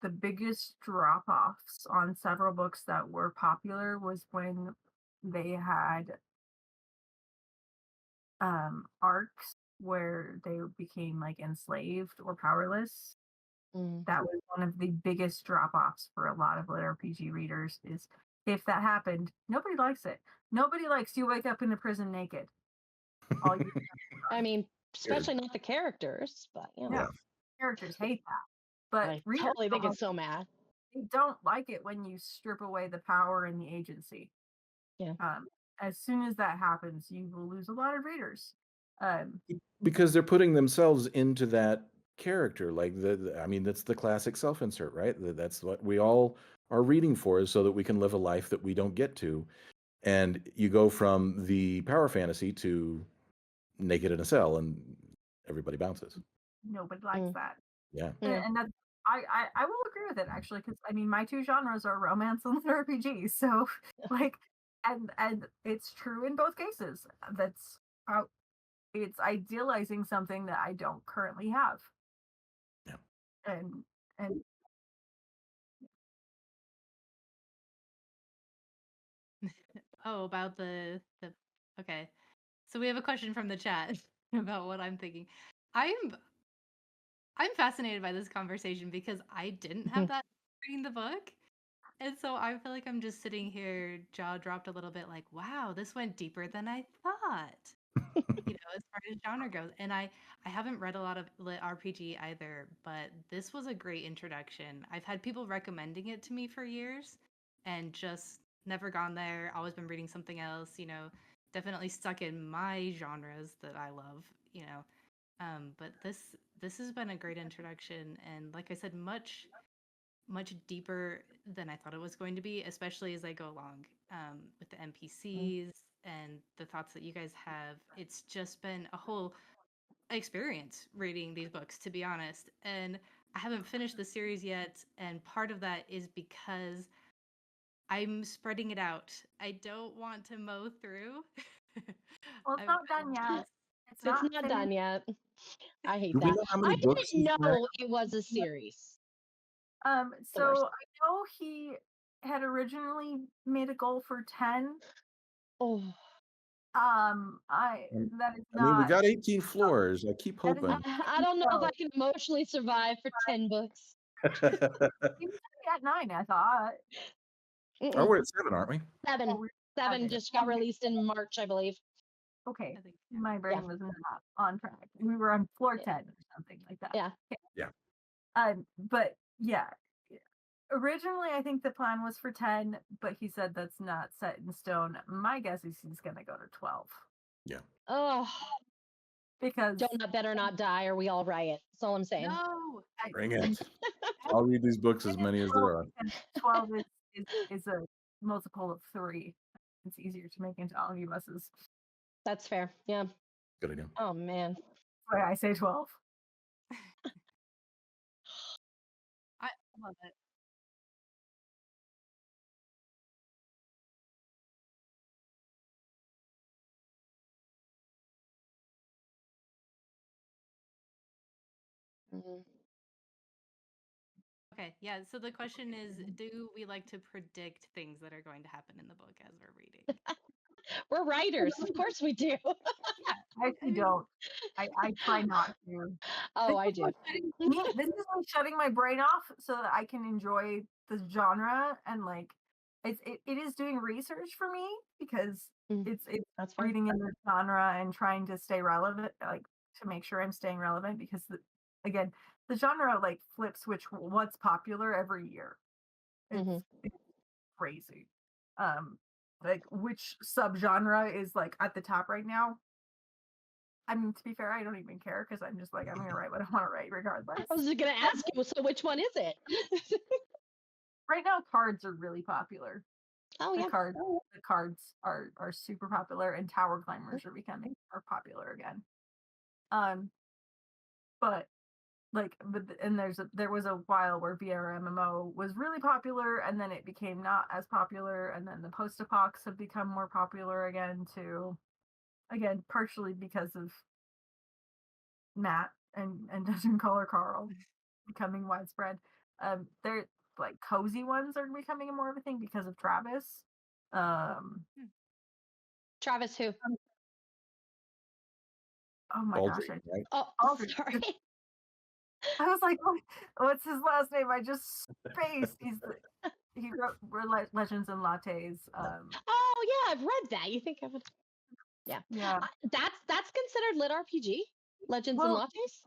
the biggest drop-offs on several books that were popular was when they had arcs where they became like enslaved or powerless. That was one of the biggest drop-offs for a lot of lit RPG readers is if that happened, nobody likes it. Nobody likes you wake up in a prison naked. All you I mean, especially not the characters, but you know. Yeah. Characters hate that. But I readers totally think don't, it's so mad. they don't like it when you strip away the power and the agency. Yeah. as soon as that happens, you will lose a lot of readers. Because they're putting themselves into that character. Like I mean, that's the classic self-insert, right? That's what we all are reading for, is so that we can live a life that we don't get to. And you go from the power fantasy to naked in a cell, and everybody bounces. Nobody likes that. Yeah. And that's I will agree with it, actually, because I mean my two genres are romance and RPG. So like, and it's true in both cases. That's how it's idealizing something that I don't currently have. Yeah. And Oh, about the okay. So we have a question from the chat about what I'm thinking. I'm I'm fascinated by this conversation because I didn't have that reading the book. And so I feel like I'm just sitting here, jaw dropped a little bit, like, wow, this went deeper than I thought, as far as genre goes. And I haven't read a lot of lit RPG either, but this was a great introduction. I've had people recommending it to me for years and just never gone there, always been reading something else, definitely stuck in my genres that I love, but this has been a great introduction, and like I said, much deeper than I thought it was going to be, especially as I go along with the NPCs and the thoughts that you guys have. It's just been a whole experience reading these books, to be honest. And I haven't finished the series yet, and part of that is because I'm spreading it out. I don't want to mow through. well, it's not done yet. It's It's not not finished. done yet. I hate Do we that. know how I many books didn't he's read? know it was a series. The So worst. I know he had originally made a goal for 10. Oh, That is I mean, we not got 18 floors. I keep that is hoping. not I don't know if I can emotionally survive for 10 books. He was at 9, I thought. Oh, we're at 7, aren't we? Seven. Oh, we're Seven seven. just got released in March, I believe. Okay, I think my brain Yeah. was not on track. We were on floor 10 or something like that. Yeah. Yeah. But yeah, originally I think the plan was for 10, but he said that's not set in stone. My guess is he's gonna go to 12 Yeah. Oh, because Donut better not die or we all riot. That's all I'm saying. no. Bring it. I'll read these books, as many as there are. 12 is a multiple of 3. It's easier to make into omnibuses. That's fair. Yeah. Good idea. Oh, man. That's why I say 12. I love it. Okay, yeah. So the question is, do we like to predict things that are going to happen in the book as we're reading? We're writers. Of course we do. Yeah. I actually don't. I try not to. Oh, I do. This is me shutting my brain off so that I can enjoy the genre, and like it is doing research for me because it's That's fair. reading in the genre and trying to stay relevant, like to make sure I'm staying relevant, because again, the genre like flips what's popular every year. It's crazy. Like which subgenre is like at the top right now. I mean, to be fair, I don't even care because I'm just like, I'm gonna write what I want to write regardless. I was just going to ask you, so which one is it? Right now, cards are really popular. Oh, yeah. The cards are super popular, and tower climbers are becoming more popular again. But there was a while where VRMMO was really popular, and then it became not as popular, and then the post-apocs have become more popular again too. Again, partially because of Matt and Dungeon Caller Carl becoming widespread. They're like cozy ones are becoming more of a thing because of Travis. Travis who? Oh my Baldrian, gosh! right? Oh, Baldrian. sorry. I was like, what's his last name? I just spaced. He wrote Legends and Lattes. Oh, yeah, I've read that. You think I would? Yeah. Yeah. That's considered lit RPG? Legends and Well, Lattes?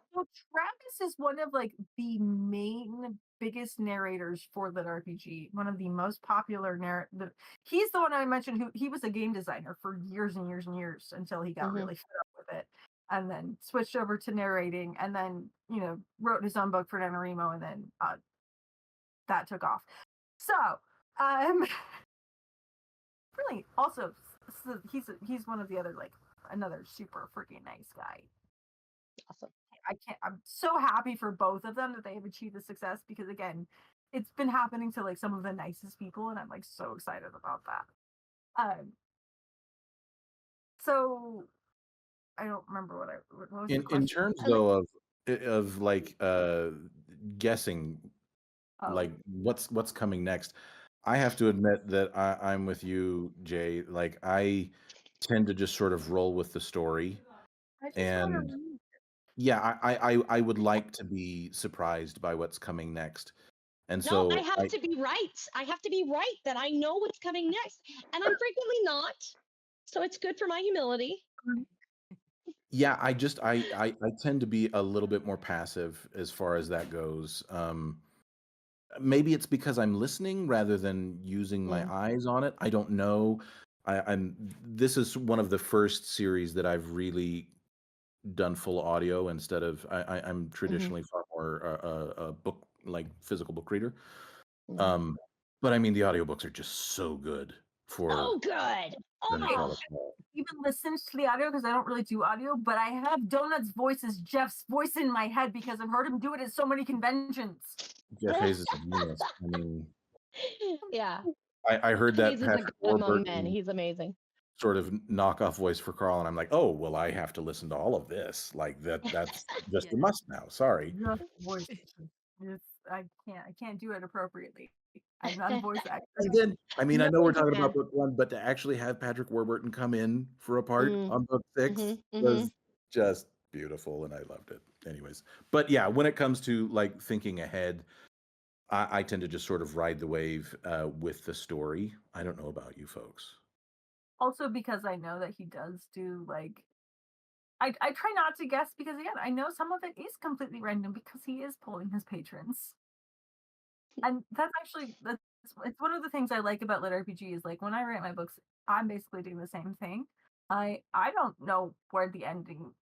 Travis is one of like the main biggest narrators for Lit RPG. One of the most popular he's the one I mentioned who he was a game designer for years and years and years until he got really fed up with it, and then switched over to narrating, and then wrote his own book for NaNoWriMo, and then that took off. So really also he's one of the other another super freaking nice guy. Awesome. I'm so happy for both of them that they have achieved the success, because again, it's been happening to some of the nicest people, and I'm so excited about that. So I don't remember what was the question. In terms though of guessing what's coming next, I have to admit that I'm with you, Jay. I tend to just sort of roll with the story, and yeah, I would like to be surprised by what's coming next. And No, so I have to be right. I have to be right that I know what's coming next, and I'm frequently not. So it's good for my humility. yeah, I tend to be a little bit more passive as far as that goes. Maybe it's because I'm listening rather than using my eyes on it. I don't know. This is one of the first series that I've really done full audio instead of I'm traditionally far more a book, physical book reader. But I mean, the audiobooks are just so good for So good. Oh my gosh. Even listened to the audio because I don't really do audio, but I have Donut's voice as Jeff's voice in my head because I've heard him do it at so many conventions. Jeff Hayes is a genius. I mean, yeah. I heard that Hayes is a Patrick god among men. Warburton He's amazing. sort of knockoff voice for Carl, and I'm like, oh well, I have to listen to all of this. That's just a must now. Sorry. Voice. I can't do it appropriately. I'm not a voice actor. And then, I mean, I know we're talking about book 1, but to actually have Patrick Warburton come in for a part on book 6 was just beautiful, and I loved it. Anyways, but yeah, when it comes to thinking ahead, I tend to just sort of ride the wave with the story. I don't know about you folks. Also, because I know that he does do I try not to guess, because again, I know some of it is completely random because he is pulling his patrons. And that's it's one of the things I like about Lit RPG is when I write my books, I'm basically doing the same thing. I don't know where the ending,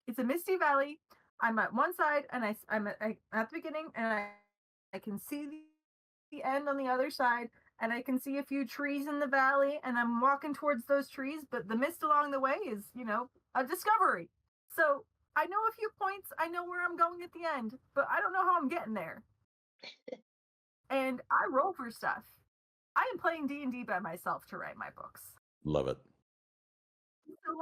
it's a misty valley. I'm at one side, and I'm at the beginning, and I can see the end on the other side, and I can see a few trees in the valley, and I'm walking towards those trees, but the mist along the way is, a discovery. So I know a few points, I know where I'm going at the end, but I don't know how I'm getting there. And I roll for stuff. I am playing D&D by myself to write my books. Love it. So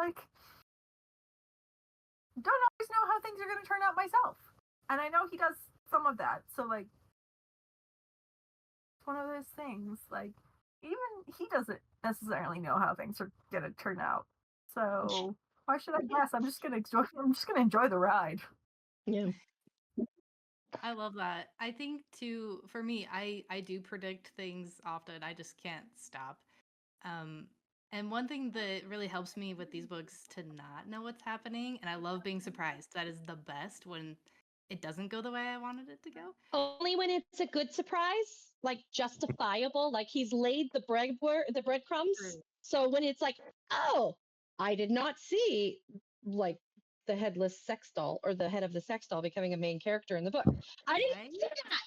don't always know how things are going to turn out myself. And I know he does some of that. So it's one of those things. Even he doesn't necessarily know how things are going to turn out. So why should I guess? I'm just going to enjoy the ride. Yeah. I love that. I think too, for me, I do predict things often. I just can't stop. And one thing that really helps me with these books to not know what's happening, and I love being surprised. That is the best when it doesn't go the way I wanted it to go. Only when it's a good surprise, justifiable, he's laid the breadcrumbs. True. So when it's oh, I did not see the headless sex doll or the head of the sex doll becoming a main character in the book. I didn't see that.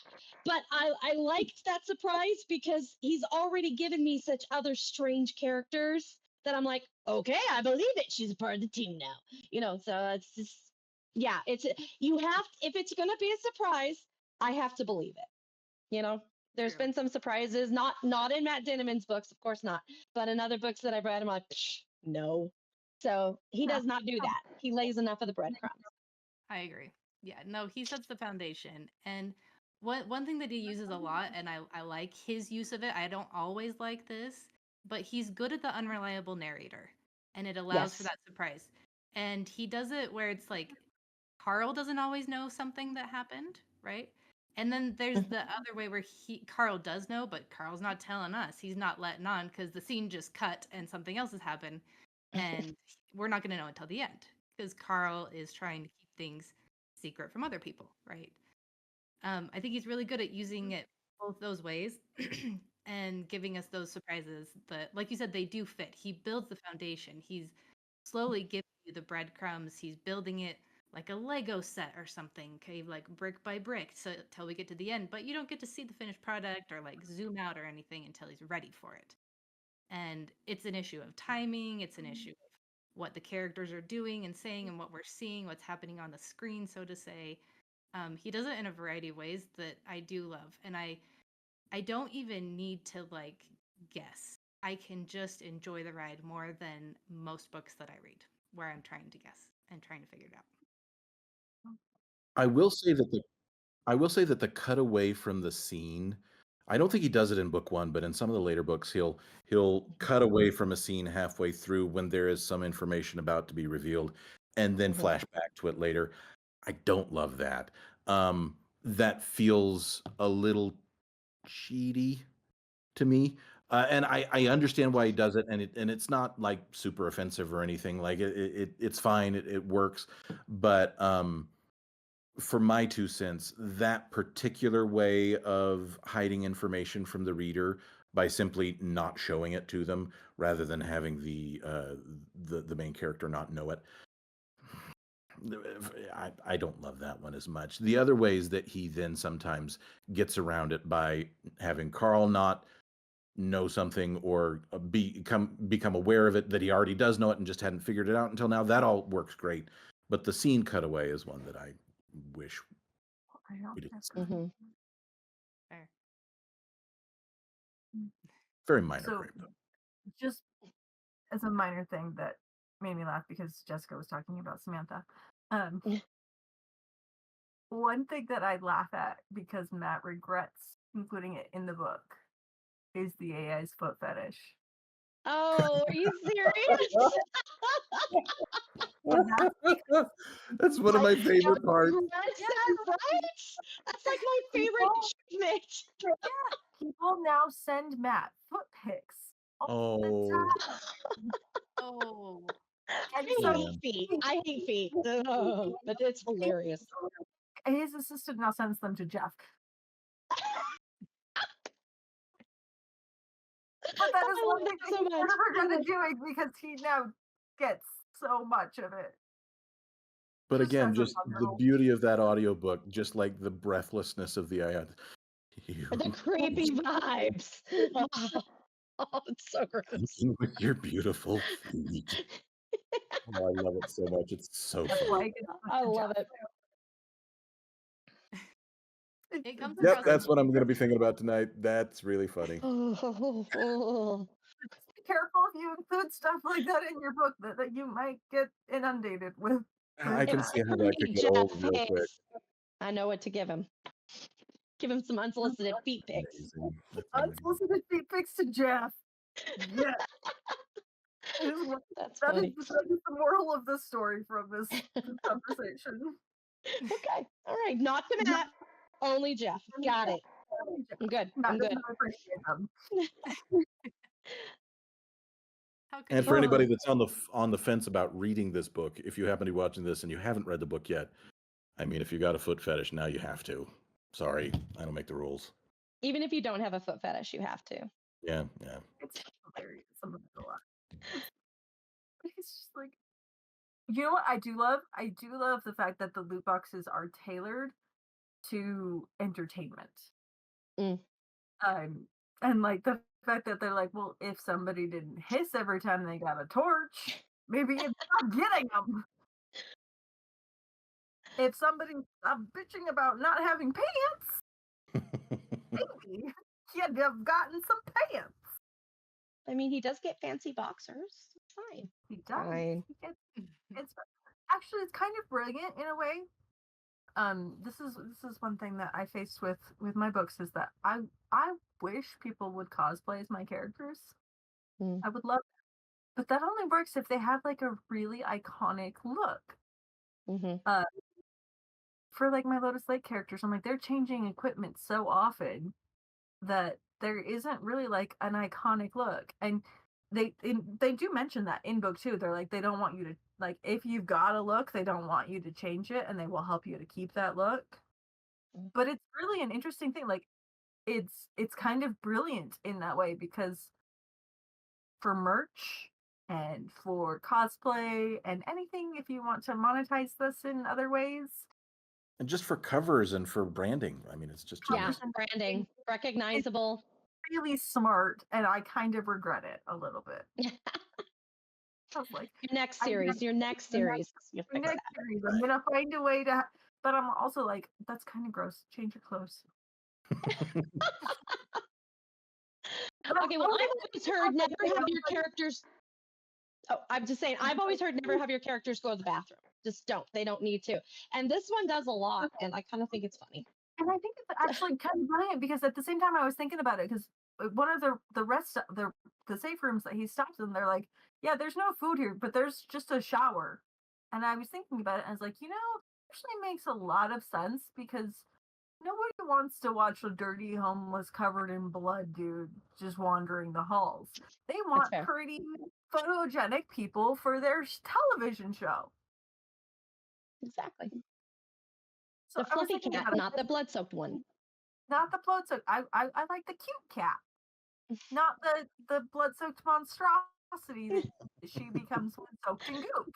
But I liked that surprise because he's already given me such other strange characters that I'm like, okay, I believe it. She's a part of the team now. So it's just, yeah, you have, if it's going to be a surprise, I have to believe it. There's been some surprises, not in Matt Dinniman's books, of course not, but in other books that I've read, I'm like, no. So he does not do that. He lays enough of the breadcrumbs. I agree. Yeah, no, he sets the foundation. And one thing that he uses a lot, and I like his use of it. I don't always like this, but he's good at the unreliable narrator, and it allows for that surprise. And he does it where it's Carl doesn't always know something that happened, right? And then there's the other way where Carl does know, but Carl's not telling us. He's not letting on because the scene just cut and something else has happened, and we're not going to know until the end because Carl is trying to keep things secret from other people, right? I think he's really good at using it both those ways and giving us those surprises that, like you said, they do fit. He builds the foundation. He's slowly giving you the breadcrumbs. He's building it like a Lego set or something, okay, like brick by brick, so till we get to the end. But you don't get to see the finished product or like zoom out or anything until he's ready for it. And it's an issue of timing. It's an issue of what the characters are doing and saying and what we're seeing, what's happening on the screen, so to say. He does it in a variety of ways that I do love, and I don't even need to like guess. I can just enjoy the ride more than most books that I read, where I'm trying to guess and trying to figure it out. I will say that the cutaway from the scene, I don't think he does it in book one, but in some of the later books, he'll cut away from a scene halfway through when there is some information about to be revealed, and then flash back to it later. I don't love that. That feels a little cheaty to me. And I understand why he does it, and it's not like super offensive or anything. Like it's fine, it works. But for my 2 cents, that particular way of hiding information from the reader by simply not showing it to them rather than having the main character not know it, I don't love that one as much. The other ways that he then sometimes gets around it by having Carl not know something or become aware of it, that he already does know it and just hadn't figured it out until now, that all works great. But the scene cutaway is one that I wish I don't we didn't see. Mm-hmm. Fair. Very minor So, gripe, though. just as a minor thing that made me laugh because Jessica was talking about Samantha. One thing that I laugh at because Matt regrets including it in the book is the AI's foot fetish. Oh, are you serious? And that's because That's one of my favorite parts. That's that right? That's like my favorite achievement. people now send Matt foot pics all the Oh, time. Oh, And I so hate feet. I hate feet. Ugh, but it's hilarious. his assistant now sends them to Jeff. But that is I one love thing that that so he much. never regretted doing because he now gets so much of it. but Just again, as a just the bundle. beauty of that audiobook, just like the breathlessness of the AI. The creepy vibes. Oh, it's so gross. Thinking with your beautiful feet. Oh, I love it so much. It's so That's funny. why he gets sent I to love Jeff. it. it comes Yep, across. that's what I'm going to be thinking about tonight. That's really funny. Oh, Just be careful if you include stuff like that in your book that you might get inundated with. I can that. see how that could Hey, get Jeff, old real quick. thanks. I know what to give him. Give him some unsolicited feet pics. Amazing. That's amazing. Unsolicited feet pics to Jeff. Yeah. That's That funny. is the moral of the story from this conversation. Okay. All right. Not to Matt. Only Jeff. Got it. I'm good. Matt I'm good. doesn't appreciate them. How could And you? for Oh. anybody that's on the fence about reading this book, if you happen to be watching this and you haven't read the book yet, I mean, if you got a foot fetish, now you have to. Sorry, I don't make the rules. Even if you don't have a foot fetish, you have to. Yeah. It's hilarious. Some of it a lot. It's just like, you know what I do love? I do love the fact that the loot boxes are tailored to entertainment. Mm. And like the fact that they're like, well, if somebody didn't hiss every time they got a torch, maybe it's not getting them. If somebody stopped bitching about not having pants, maybe he'd have gotten some pants. I mean, he does get fancy boxers. It's fine. He does. Fine. He gets, it's actually it's kind of brilliant in a way. This is one thing that I faced with my books is that I wish people would cosplay as my characters. Mm. I would love that. But that only works if they have like a really iconic look. Mm-hmm. For like my Lotus Lake characters, I'm like they're changing equipment so often that there isn't really like an iconic look. And they do mention that in book 2. They're like they don't want you to like if you've got a look, they don't want you to change it and they will help you to keep that look. but it's really an interesting thing. Like it's kind of brilliant in that way because for merch and for cosplay and anything if you want to monetize this in other ways, And just for covers and for branding. I mean, it's just Yeah, genius. branding, recognizable. really smart, and I kind of regret it a little bit. I was like, Your next I series, your next series, you fix next that. series, I'm gonna find a way to. But I'm also like, that's kind of gross. Change your clothes. Okay, well, I've always heard never have your characters. Oh, I'm just saying, I've always heard never have your characters go to the bathroom. Just don't. They don't need to. And this one does a lot, and I kind of think it's funny. And I think it's actually kind of brilliant because at the same time I was thinking about it because one of the safe rooms that he stops in, they're like, yeah, there's no food here, but there's just a shower. And I was thinking about it, and I was like, actually makes a lot of sense because nobody wants to watch a dirty homeless covered in blood dude just wandering the halls. They want fair. pretty photogenic people for their television show. Exactly. So The I was fluffy thinking cat, about it. not the blood-soaked one. Not the blood soaked. I like the cute cat, not the blood soaked monstrosity that she becomes when soaked in goop.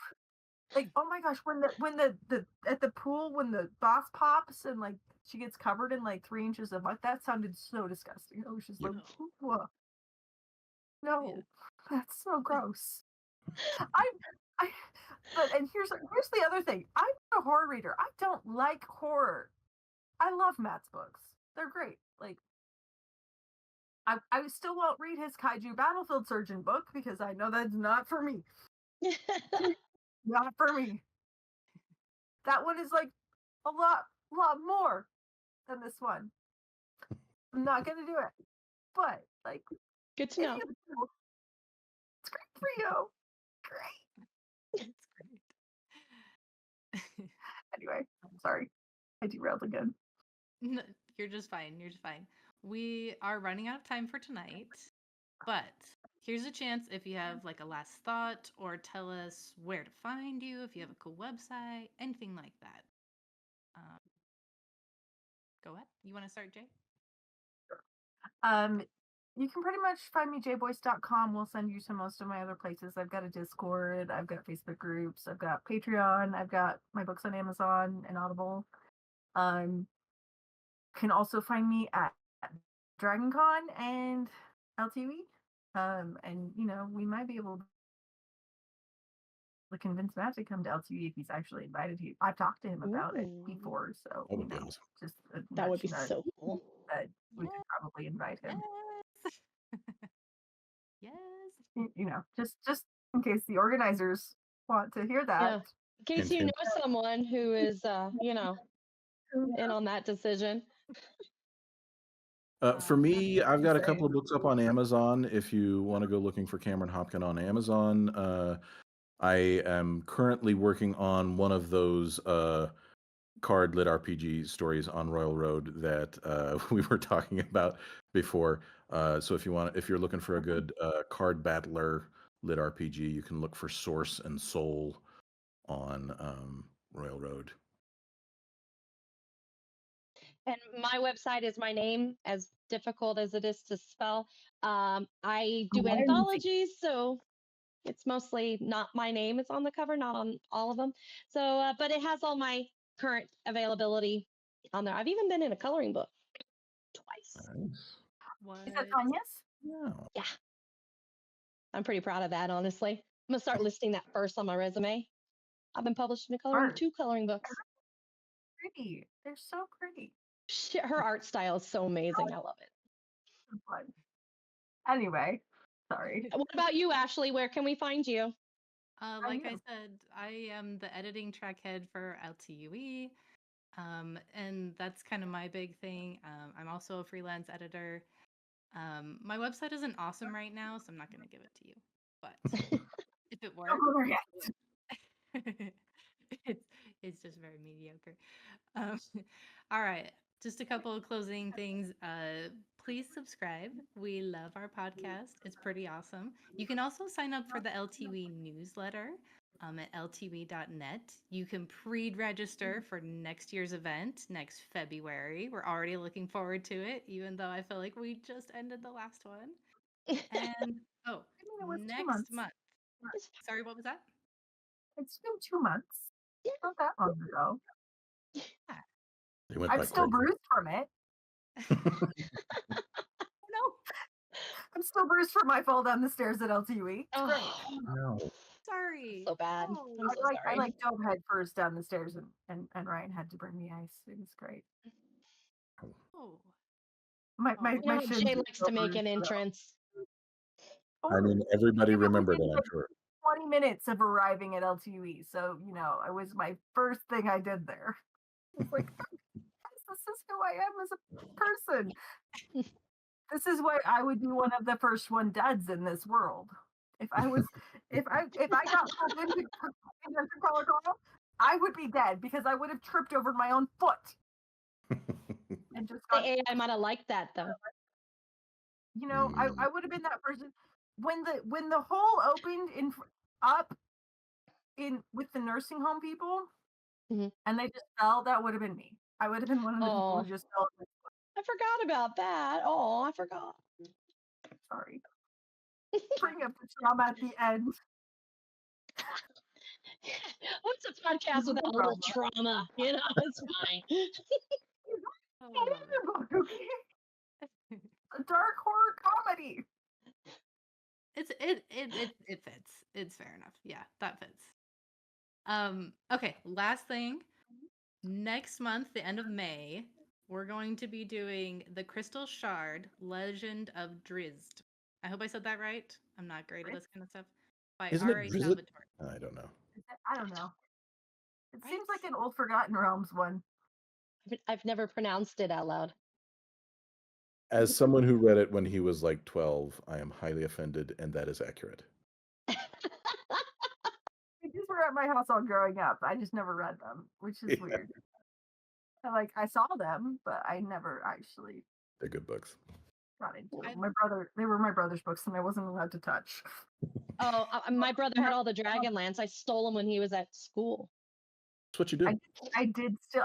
Like, oh my gosh, when the at the pool when the boss pops and like she gets covered in like 3 inches of mud, that sounded so disgusting. I was just like, whoa, no, that's so gross. I I and here's the other thing. I'm not a horror reader. I don't like horror. I love Matt's books. They're great. Like I still won't read his Kaiju Battlefield Surgeon book because I know that's not for me. Not for me. That one is like a lot more than this one. I'm not gonna do it. But like, Good to know. it's great for you. Great. It's great. Anyway, sorry, I derailed again. No, you're just fine. You're just fine. We are running out of time for tonight, but here's a chance if you have like a last thought or tell us where to find you, if you have a cool website, anything like that. Um, go ahead. You want to start, Jay? You can pretty much find me jboyce.com. We'll send you to most of my other places. I've got a Discord, I've got Facebook groups, I've got Patreon, I've got my books on Amazon and Audible. Can also find me at DragonCon and LTUE. And we might be able to convince Matt to come to LTUE if he's actually invited you. I've talked to him about it before, so That would be awesome. just That would be so cool. that we could probably invite him. Yes. Just in case the organizers want to hear that. Yeah. In case you know someone who is, in on that decision. For me, I've got a couple of books up on Amazon. If you want to go looking for Cameron Hopkin on Amazon, I am currently working on one of those card lit RPG stories on Royal Road that we were talking about before. So if you're looking for a good card battler lit RPG, you can look for Source and Soul on Royal Road. And my website is my name, as difficult as it is to spell. I do anthologies, so it's mostly not my name. It's on the cover, not on all of them. So, but it has all my current availability on there. I've even been in a coloring book twice. Nice. What? Is that Tanya's? Yeah. I'm pretty proud of that, honestly. I'm going to start listing that first on my resume. I've been published in two coloring books. Pretty. They're so pretty. Her art style is so amazing. I love it. Fun. Anyway, sorry. What about you, Ashley? Where can we find you? Like I said, I am the editing track head for LTUE. And that's kind of my big thing. I'm also a freelance editor. My website isn't awesome right now, so I'm not going to give it to you. But if it works, it's just very mediocre. All right, just a couple of closing things. Please subscribe. We love our podcast. It's pretty awesome. You can also sign up for the LTUE newsletter. at LTUE.net. You can pre-register for next year's event next February. We're already looking forward to it, even though I feel like we just ended the last one. And I mean, it was 2 next months. month. It's Sorry, what was that? It's been 2 months. Not that long ago. Yeah. They went I'm by still quick. bruised from it. No, I'm still bruised from my fall down the stairs at LTUE. It's great. oh, No. sorry. so bad. Oh, I'm so I sorry. dove head first down the stairs and Ryan had to bring me ice. It was great. oh. My Oh, You know how shins Jay are likes still to make an bruised, though. entrance. I mean, everybody Yeah, but remembered it, within I'm like sure. 20 minutes of arriving at LTUE, so it was my first thing I did there. It's like, this is who I am as a person. This is why I would be one of the first one deads in this world. If I got pulled into Colorado, I would be dead because I would have tripped over my own foot and just The got. AI might have liked that though. I would have been that person when the hole opened up in with the nursing home people, Mhm. and they just fell. That would have been me. I would have been one of the people Oh, who just fell. I forgot about that. Oh, I forgot. Sorry. Bring up the trauma at the end. What's a podcast without a little trauma? It's fine. Oh. Okay. A dark horror comedy. It fits. It's fair enough. Yeah, that fits. Okay, last thing. Next month, the end of May, we're going to be doing The Crystal Shard, Legend of Drizzt. I hope I said that right. I'm not great at this kind of stuff. By Isn't it R.A. Drizzt? Salvatore. I don't know. I don't know. It Right? seems like an old Forgotten Realms one. I've never pronounced it out loud. As someone who read it when he was like 12, I am highly offended, and that is accurate. These were at my house all growing up. I just never read them, which is Yeah. weird. I saw them, but I never actually They're good books. got into them. They were my brother's books, and I wasn't allowed to touch. Oh, my brother had all the Dragonlance. I stole them when he was at school. That's what you do.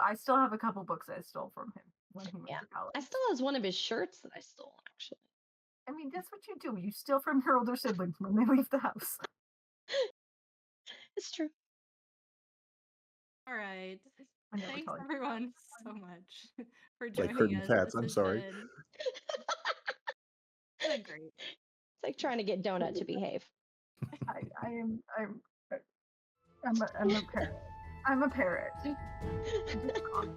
I still have a couple books I stole from him when he went Yeah. to college. I still has one of his shirts that I stole, actually. I mean, that's what you do. You steal from your older siblings when they leave the house. It's true. All right. I never Thanks tell you. everyone so much for Like joining herding us. cats. This I'm has sorry. been great. It's like trying to get Donut to behave. I'm a parrot. I'm a parrot. I just